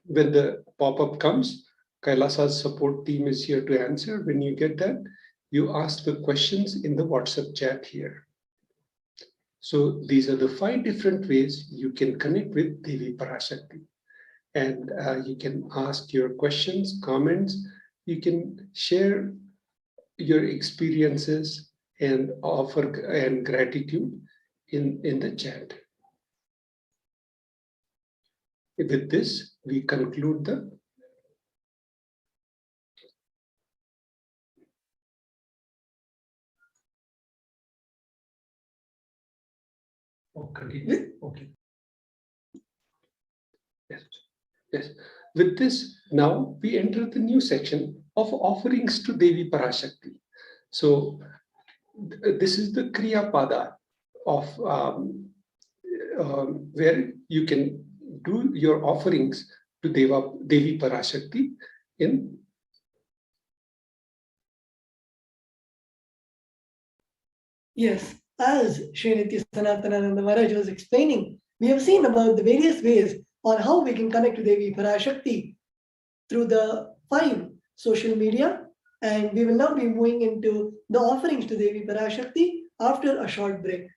when the pop-up comes, Kailasa's support team is here to answer. When you get that, you ask the questions in the WhatsApp chat here. So these are the 5 different ways you can connect with Devi Parashakti. And you can ask your questions, comments, you can share your experiences and offer and gratitude in the chat. With this, we conclude the okay. Yes. With this, now we enter the new section of offerings to Devi Parashakti. So this is the Kriya Pada of where you can do your offerings to Devi Parashakti in. Yes, as Sri Nithyananda Maharaj was explaining, we have seen about the various ways on how we can connect to Devi Parashakti through the 5 social media, and we will now be moving into the offerings to Devi Parashakti after a short break.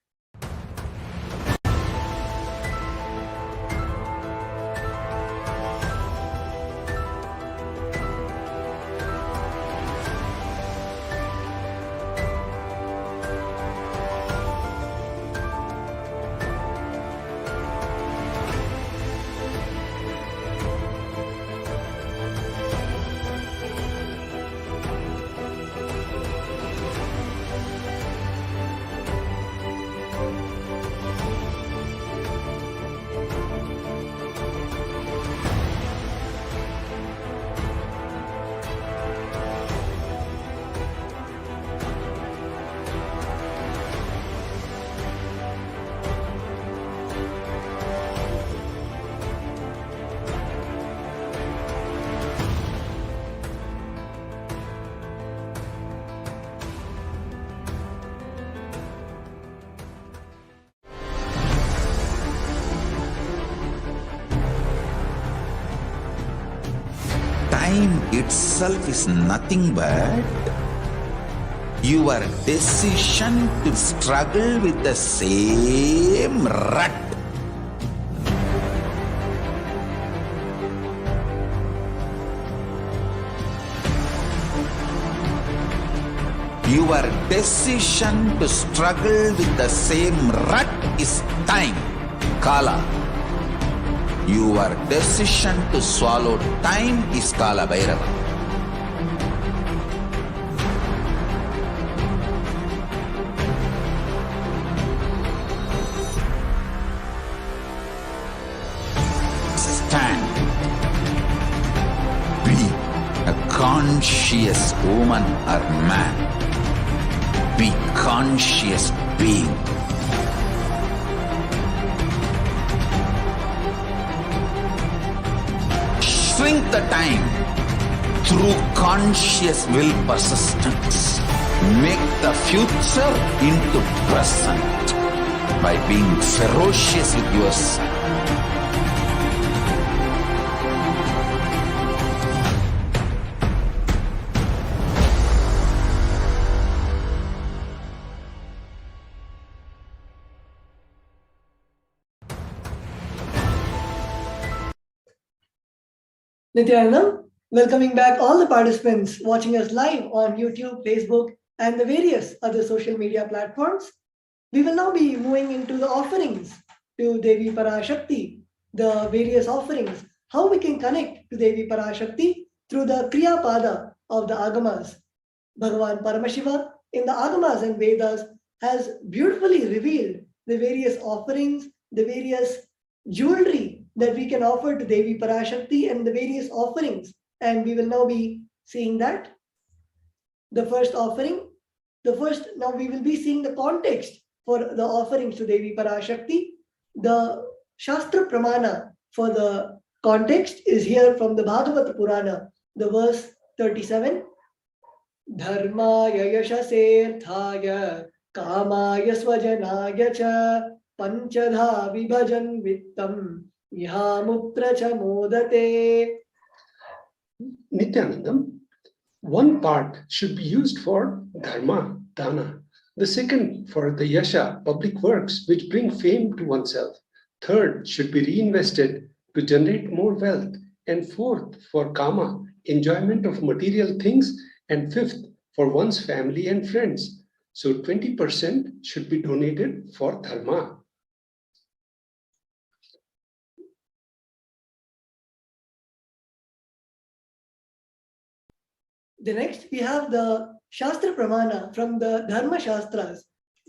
Time itself is nothing but your decision to struggle with the same rut. Your decision to struggle with the same rut is time, Kala. Your decision to swallow time is Kala Bhairava. Stand. Be a conscious woman or man. Be conscious being. Shrink the time through conscious will persistence. Make the future into present by being ferocious with yourself. Nithyananda, welcoming back all the participants watching us live on YouTube, Facebook, and the various other social media platforms. We will now be moving into the offerings to Devi Parashakti, the various offerings, how we can connect to Devi Parashakti through the Kriya Pada of the Agamas. Bhagavan Paramashiva in the Agamas and Vedas has beautifully revealed the various offerings, the various jewelry that we can offer to Devi Parashakti and the various offerings. And we will now be seeing that. The first offering, now we will be seeing the context for the offerings to Devi Parashakti. The Shastra Pramana for the context is here from the Bhagavata Purana, the verse 37. Dharmaya yashaserthaya kamaya swajanaya cha panchadha vibhajan vittam yahamutra cha modate. Nithyanandam, one part should be used for dharma, dana, The second for the yasha, public works, which bring fame to oneself. Third should be reinvested to generate more wealth. And fourth, for kama, enjoyment of material things. And fifth, for one's family and friends. So 20% should be donated for dharma. The next, we have the Shastra Pramana from the Dharma Shastras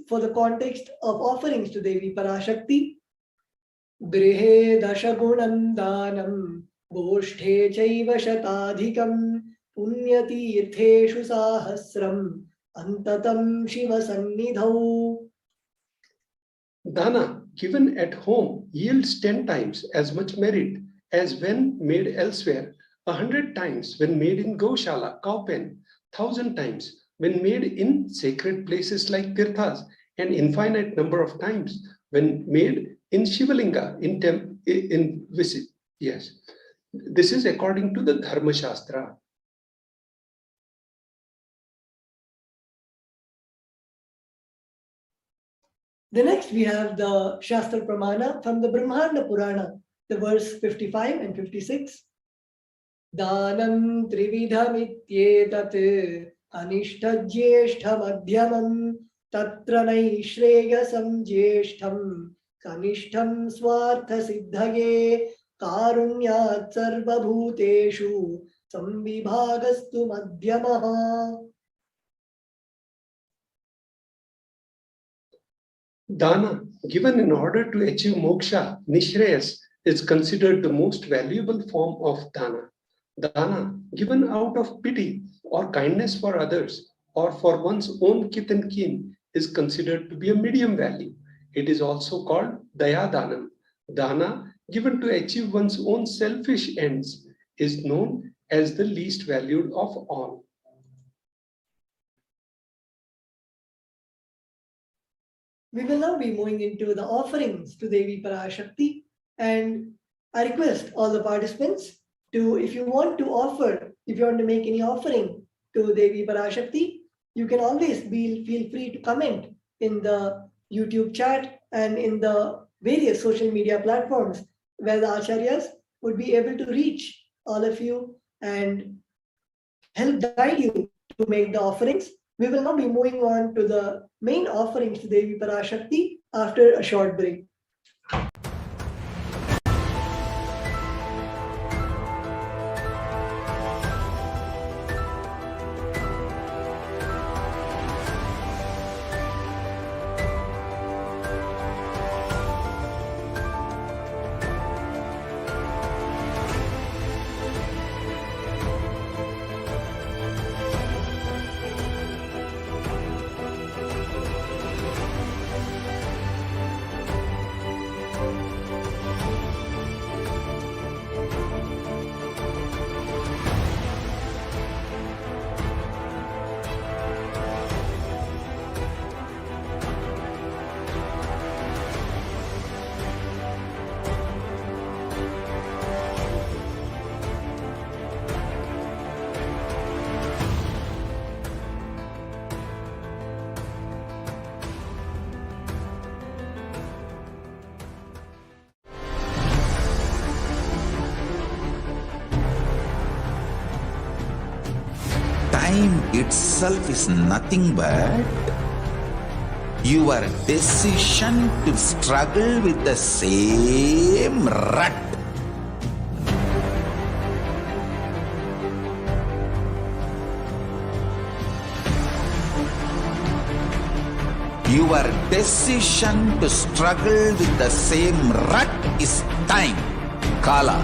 for the context of offerings to Devi Parashakti. Grihe dashagunam danam boshthe chaiva shatadhikam punyatirtheshu sahasram antatam shiva sannidhau. Dana given at home yields 10 times as much merit as when made elsewhere, 100 times when made in Goshala, cowpen, 1000 times when made in sacred places like tirthas, and infinite number of times when made in Shivalinga, in visit. Yes, this is according to the Dharma Shastra. The next we have the Shastra Pramana from the Brahmanda Purana, the verse 55 and 56. Danam trividhamityetat anishtajyeshtham madhyamam tatra naishreyasam jyeshtham kanishtham swartha siddhage karunyat sarvabhuteshu samvibhagastu madhyamaha. Dana given in order to achieve moksha, nishreyas, is considered the most valuable form of dana. Dana given out of pity or kindness for others or for one's own kith and kin is considered to be a medium value. It is also called daya danam. Dana given to achieve one's own selfish ends is known as the least valued of all. We will now be moving into the offerings to Devi Parashakti, and I request all the participants to, if you want to make any offering to Devi Parashakti, you can always feel free to comment in the YouTube chat and in the various social media platforms where the Acharyas would be able to reach all of you and help guide you to make the offerings. We will now be moving on to the main offerings to Devi Parashakti after a short break. Time itself is nothing but your decision to struggle with the same rut. Your decision to struggle with the same rut is time, Kala.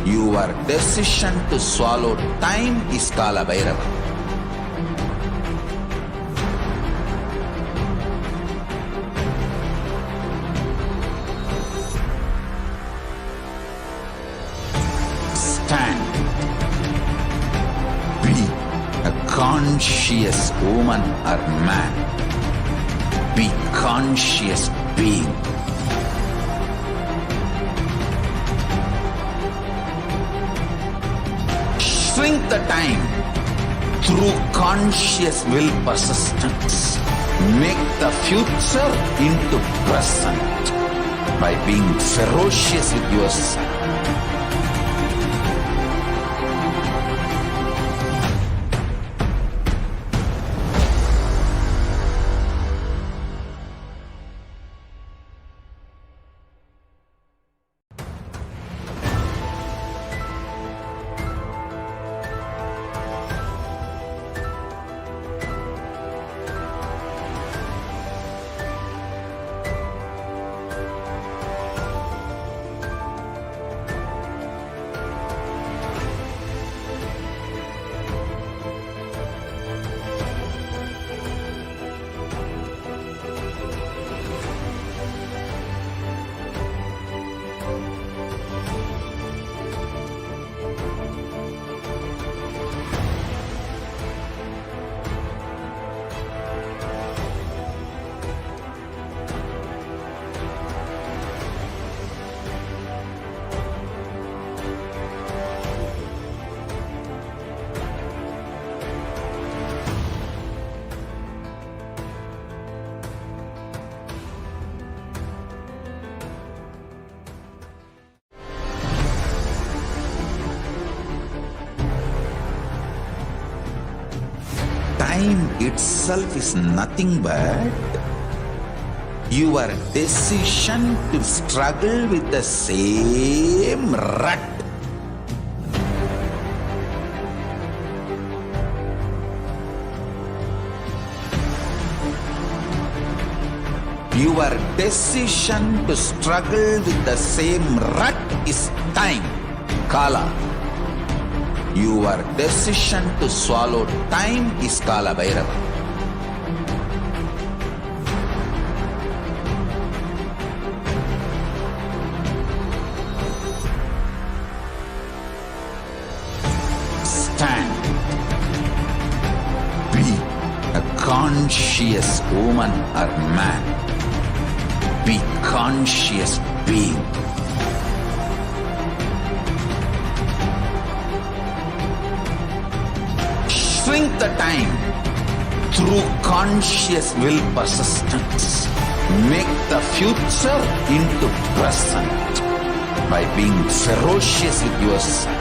Your decision to swallow time is Kala Bhairava. Stand. Be a conscious woman or man. Be conscious being. Shrink the time through conscious will persistence. Make the future into present by being ferocious with yourself. Time itself is nothing but your decision to struggle with the same rut. Your decision to struggle with the same rut is time, Kala. Your decision to swallow time is Kala Bhairava. Stand. Be a conscious woman or man. Be conscious being. Shrink the time through conscious will persistence. Make the future into present by being ferocious with yourself.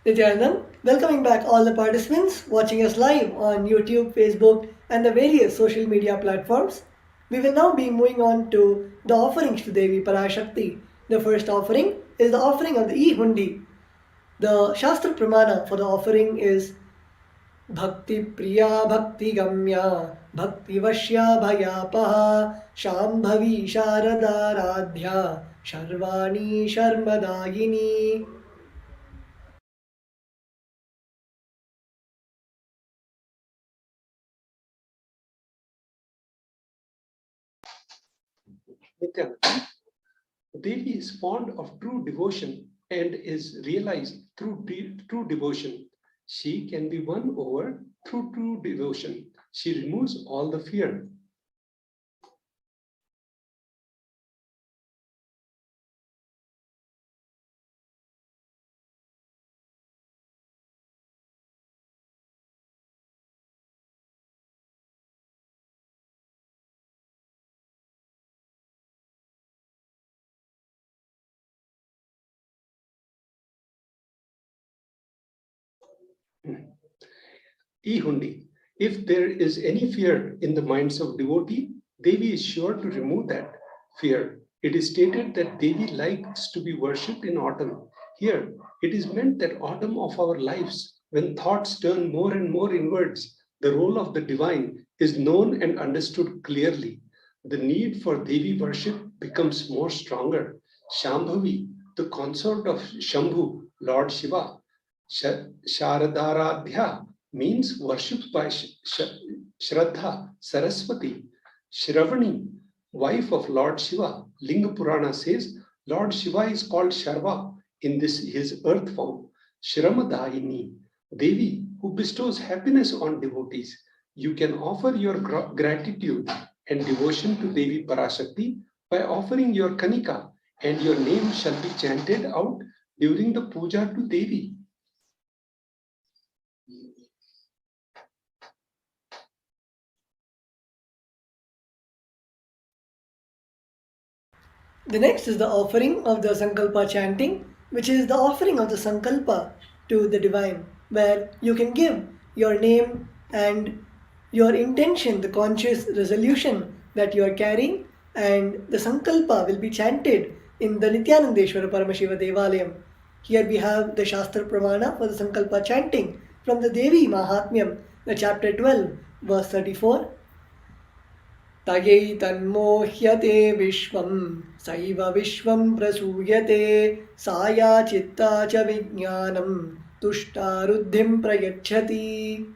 Nithyananda, welcoming back all the participants watching us live on YouTube, Facebook, and the various social media platforms. We will now be moving on to the offerings to Devi Parashakti. The first offering is the offering of the E-Hundi. The Shastra Pramana for the offering is Bhakti Priya Bhakti Gamya Bhakti Vashya Bhayapaha Shambhavi Sharada Radhya Sharvani Sharmadayini. Nithyananda, Devi is fond of true devotion and is realized through true devotion. She can be won over through true devotion. She removes all the fear. E-Hundi. If there is any fear in the minds of devotee, Devi is sure to remove that fear. It is stated that Devi likes to be worshipped in autumn. Here, it is meant that autumn of our lives, when thoughts turn more and more inwards, the role of the divine is known and understood clearly. The need for Devi worship becomes more stronger. Shambhavi, the consort of Shambhu, Lord Shiva, Sharadaradhya means worshipped by Shraddha, Saraswati. Shravani, wife of Lord Shiva. Linga Purana says Lord Shiva is called Sharva in this his earth form. Shramadayini, Devi, who bestows happiness on devotees. You can offer your gratitude and devotion to Devi Parashakti by offering your Kanika, and your name shall be chanted out during the puja to Devi. The next is the offering of the Sankalpa chanting, which is the offering of the Sankalpa to the divine, where you can give your name and your intention, the conscious resolution that you are carrying, and the Sankalpa will be chanted in the Nithyanandeshwara Paramashiva Devalayam. Here we have the Shastra Pramana for the Sankalpa chanting from the Devi Mahatmyam, the chapter 12, verse 34. तयै तन्मोह्यते विश्वं सैव विश्वं प्रसूयते साया चित्ता च विज्ञानं तुष्टारुद्धिं प्रयच्छति.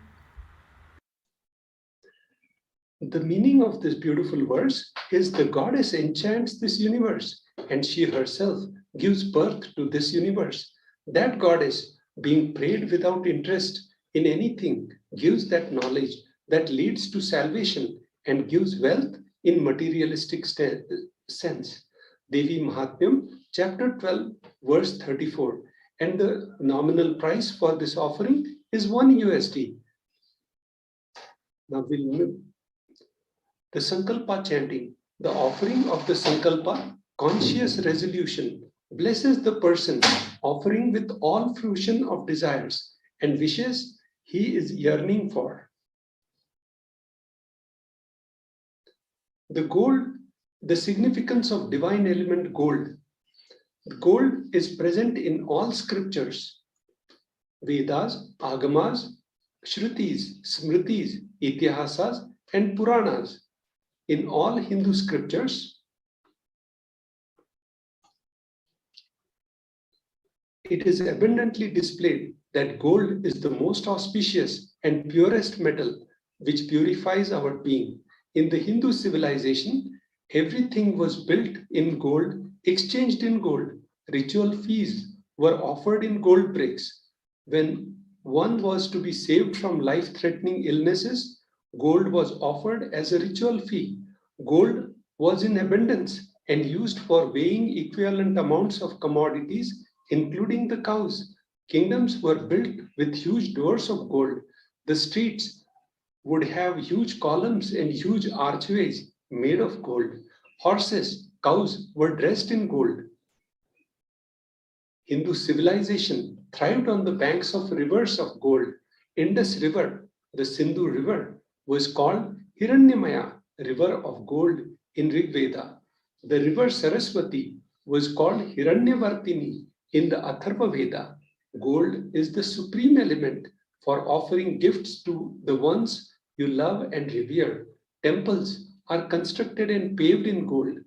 The meaning of this beautiful verse is the goddess enchants this universe and she herself gives birth to this universe. That goddess, being prayed without interest in anything, gives that knowledge that leads to salvation and gives wealth in materialistic sense. Devi Mahatmyam, chapter 12, verse 34. And the nominal price for this offering is $1. Now we'll move. The Sankalpa chanting, the offering of the Sankalpa, conscious resolution, blesses the person offering with all fruition of desires and wishes he is yearning for. The gold, the significance of divine element gold. Gold is present in all scriptures, Vedas, Agamas, Shrutis, Smritis, Itihasas, and Puranas. In all Hindu scriptures, it is abundantly displayed that gold is the most auspicious and purest metal which purifies our being. In the Hindu civilization, everything was built in gold, exchanged in gold. Ritual feasts were offered in gold bricks. When one was to be saved from life-threatening illnesses, gold was offered as a ritual fee. Gold was in abundance and used for weighing equivalent amounts of commodities, including the cows. Kingdoms were built with huge doors of gold. The streets would have huge columns and huge archways made of gold. Horses, cows were dressed in gold. Hindu civilization thrived on the banks of rivers of gold. Indus River, the Sindhu River, was called Hiranyamaya, river of gold in Rig Veda. The river Saraswati was called Hiranyavartini in the Atharva Veda. Gold is the supreme element for offering gifts to the ones you love and revere. Temples are constructed and paved in gold.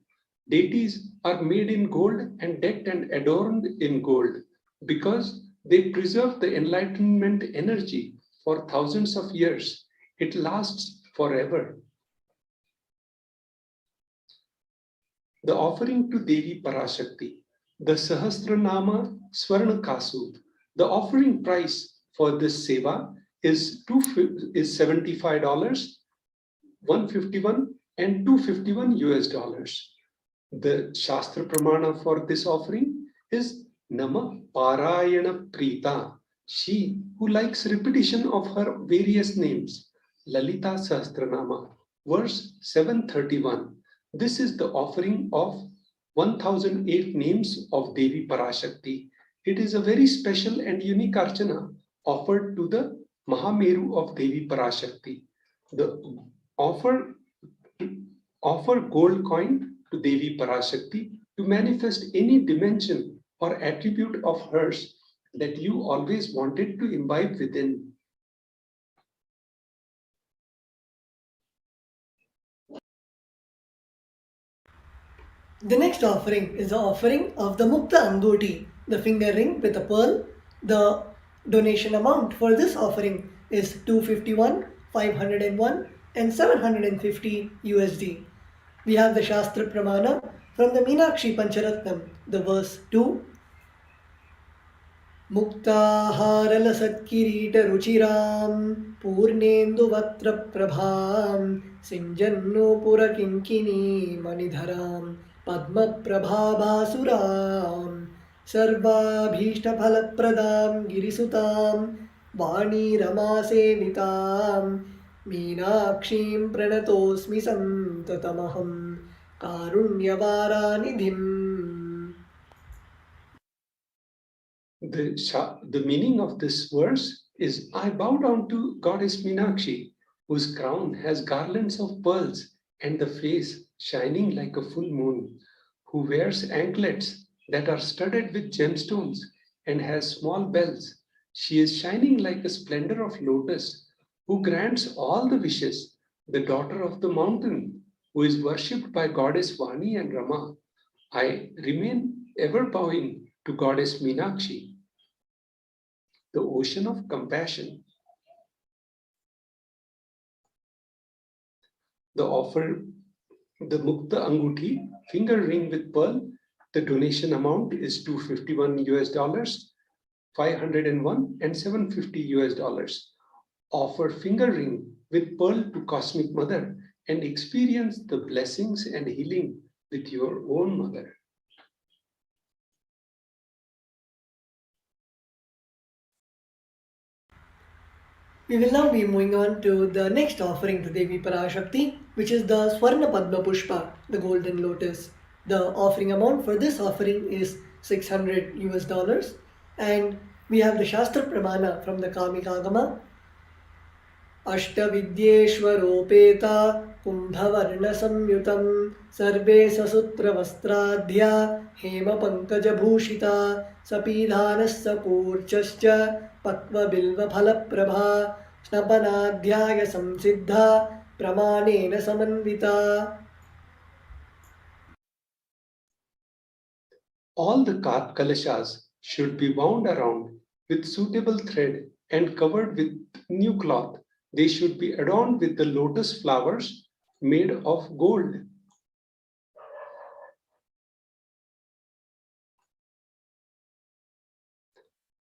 Deities are made in gold and decked and adorned in gold because they preserve the enlightenment energy for thousands of years. It lasts forever. The offering to Devi Parashakti, the Sahasranama Swarna Kasud. The offering price for this seva is $75, $151, and $251. The Shastra Pramana for this offering is Nama Parayana Prita, she who likes repetition of her various names. Lalita Sahasranama, verse 731. This is the offering of 1008 names of Devi Parashakti. It is a very special and unique archana offered to the Mahameru of Devi Parashakti. The offer gold coin to Devi Parashakti to manifest any dimension or attribute of hers that you always wanted to imbibe within. The next offering is the offering of the Mukta Angoti, the finger ring with a pearl. The donation amount for this offering is $251, $501, and $750 USD. We have the Shastra Pramana from the Meenakshi Pancharatnam, the verse 2. मुक्ताहारलसत्किरीटरुचिरां पूर्णेन्दुवक्त्रप्रभां सिञ्जन्नूपुरकिङ्किनी मणिधरां पद्मप्रभाभासुरां सर्वाभीष्टफलप्रदां गिरिसुतां वाणीरमासेवितां मीनाक्षीं प्रणतोऽस्मि सन्ततमहं Karunyavaranidhim. The meaning of this verse is, I bow down to Goddess Meenakshi, whose crown has garlands of pearls and the face shining like a full moon, who wears anklets that are studded with gemstones and has small bells. She is shining like a splendor of lotus, who grants all the wishes, the daughter of the mountain, who is worshipped by Goddess Vani and Rama. I remain ever bowing to Goddess Meenakshi, the ocean of compassion. The offer, the Mukta Anguti, finger ring with pearl, the donation amount is $251 US, 501 and 750 US. Offer finger ring with pearl to Cosmic Mother and experience the blessings and healing with your own mother. We will now be moving on to the next offering to Devi Parashakti, which is the Swarna Padma Pushpa, the golden lotus. The offering amount for this offering is $600 US, and we have the Shastra Pramana from the Kamikagama. अष्टविद्येष्वरोपेता कुम्भवर्णसंयुतं सर्वे ससूत्रवस्त्राढ्या हेमपङ्कजभूषिता सपीधानः सपूर्चश्च पक्वबिल्वफलप्रभा स्नपनाध्याय संसिद्धा प्रमाणेन समन्विता. All the kalashas should be wound around with suitable thread and covered with new cloth. They should be adorned with the lotus flowers made of gold.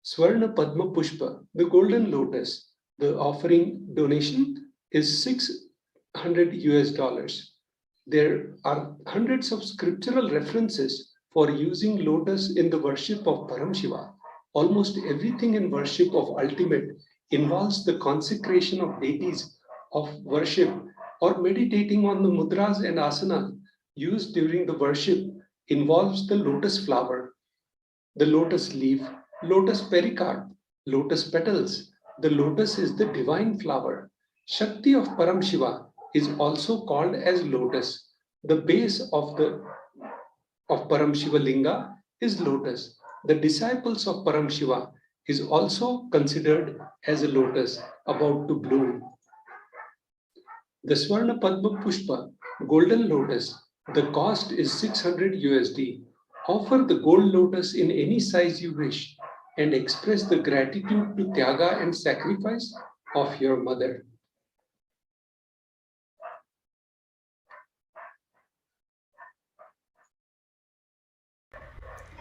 Swarna Padma Pushpa, the golden lotus, the offering donation is $600 US. There are hundreds of scriptural references for using lotus in the worship of Paramashiva. Almost everything in worship of ultimate involves the consecration of deities of worship or meditating on the mudras and asanas used during the worship involves the lotus flower, the lotus leaf, lotus pericarp, lotus petals. The lotus is the divine flower. Shakti of Paramashiva is also called as lotus. The base of Paramashiva Linga is lotus. The disciples of Paramashiva is also considered as a lotus about to bloom. The Swarna Padma Pushpa, golden lotus, the cost is $600 USD. Offer the gold lotus in any size you wish and express the gratitude to Tyaga and sacrifice of your mother.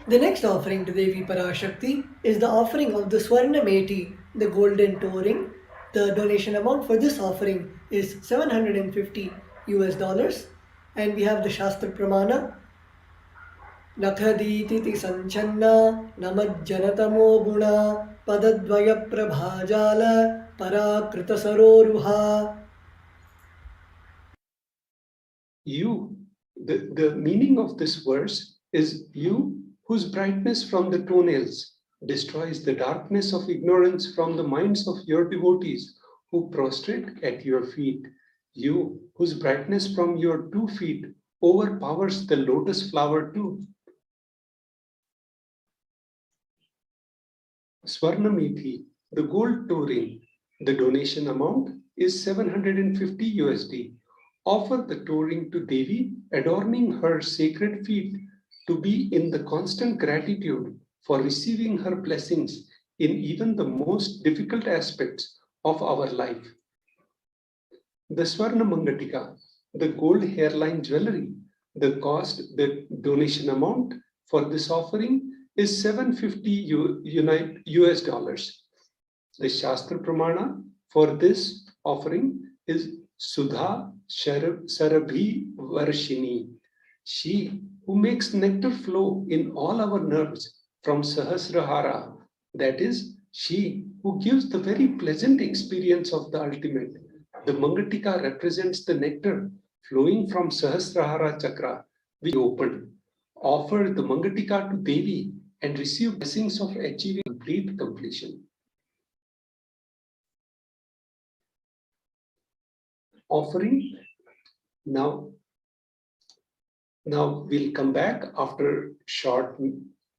The next offering to Devi Parashakti is the offering of the Swarna Meti, the golden toe ring. The donation amount for this offering is $750 US, and we have the Shastra Pramana. Nakhaditi sanchanna namajjanatamo guna padadvaya prabhajala parakrita saroruha. You, the meaning of this verse is you whose brightness from the toenails destroys the darkness of ignorance from the minds of your devotees who prostrate at your feet. You whose brightness from your 2 feet overpowers the lotus flower too. Swarnamethi, the gold toe ring, the donation amount is $750 USD. Offer the toe ring to Devi, adorning her sacred feet, to be in the constant gratitude for receiving her blessings in even the most difficult aspects of our life. The Swarna Mangatika, the gold hairline jewelry, the donation amount for this offering is $750 US. The Shastra Pramana for this offering is Sudha Sarabhi Varshini. She who makes nectar flow in all our nerves from Sahasrahara, that is, she who gives the very pleasant experience of the ultimate. The Mangatika represents the nectar flowing from Sahasrahara Chakra, which opened, offered the Mangatika to Devi and received blessings of achieving complete completion. Offering. Now we'll come back after short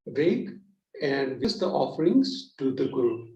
break and give the offerings to the Guru.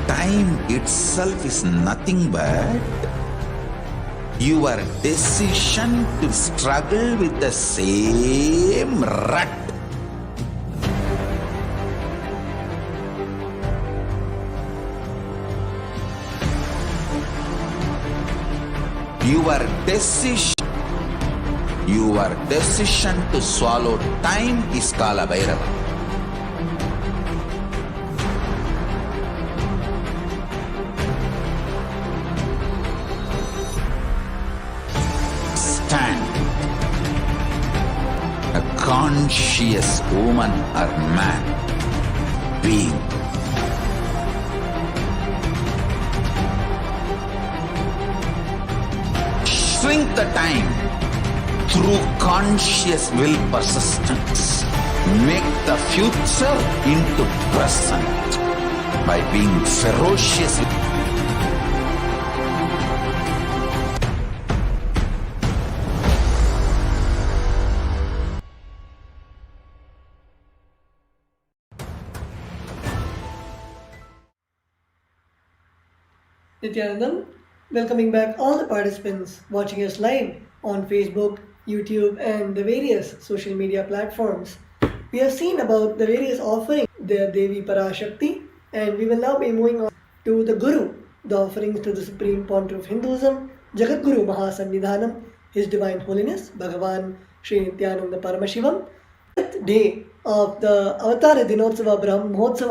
Time itself is nothing but your decision to struggle with the same rut. Your decision to swallow time is Kala Bhairava. A conscious woman or man being. Shrink the time through conscious will persistence. Make the future into present by being ferocious. Nithyanandam, welcoming back all the participants watching us live on Facebook, YouTube, and the various social media platforms. We have seen about the various offerings, the Devi Parashakti, and we will now be moving on to the Guru, the offerings to the Supreme Pontiff of Hinduism, Jagat Guru Mahasannidhanam, His Divine Holiness, Bhagavan Sri Nithyananda Paramashivam. 5th day of the Avatara Dinotsava Brahma Mohotsava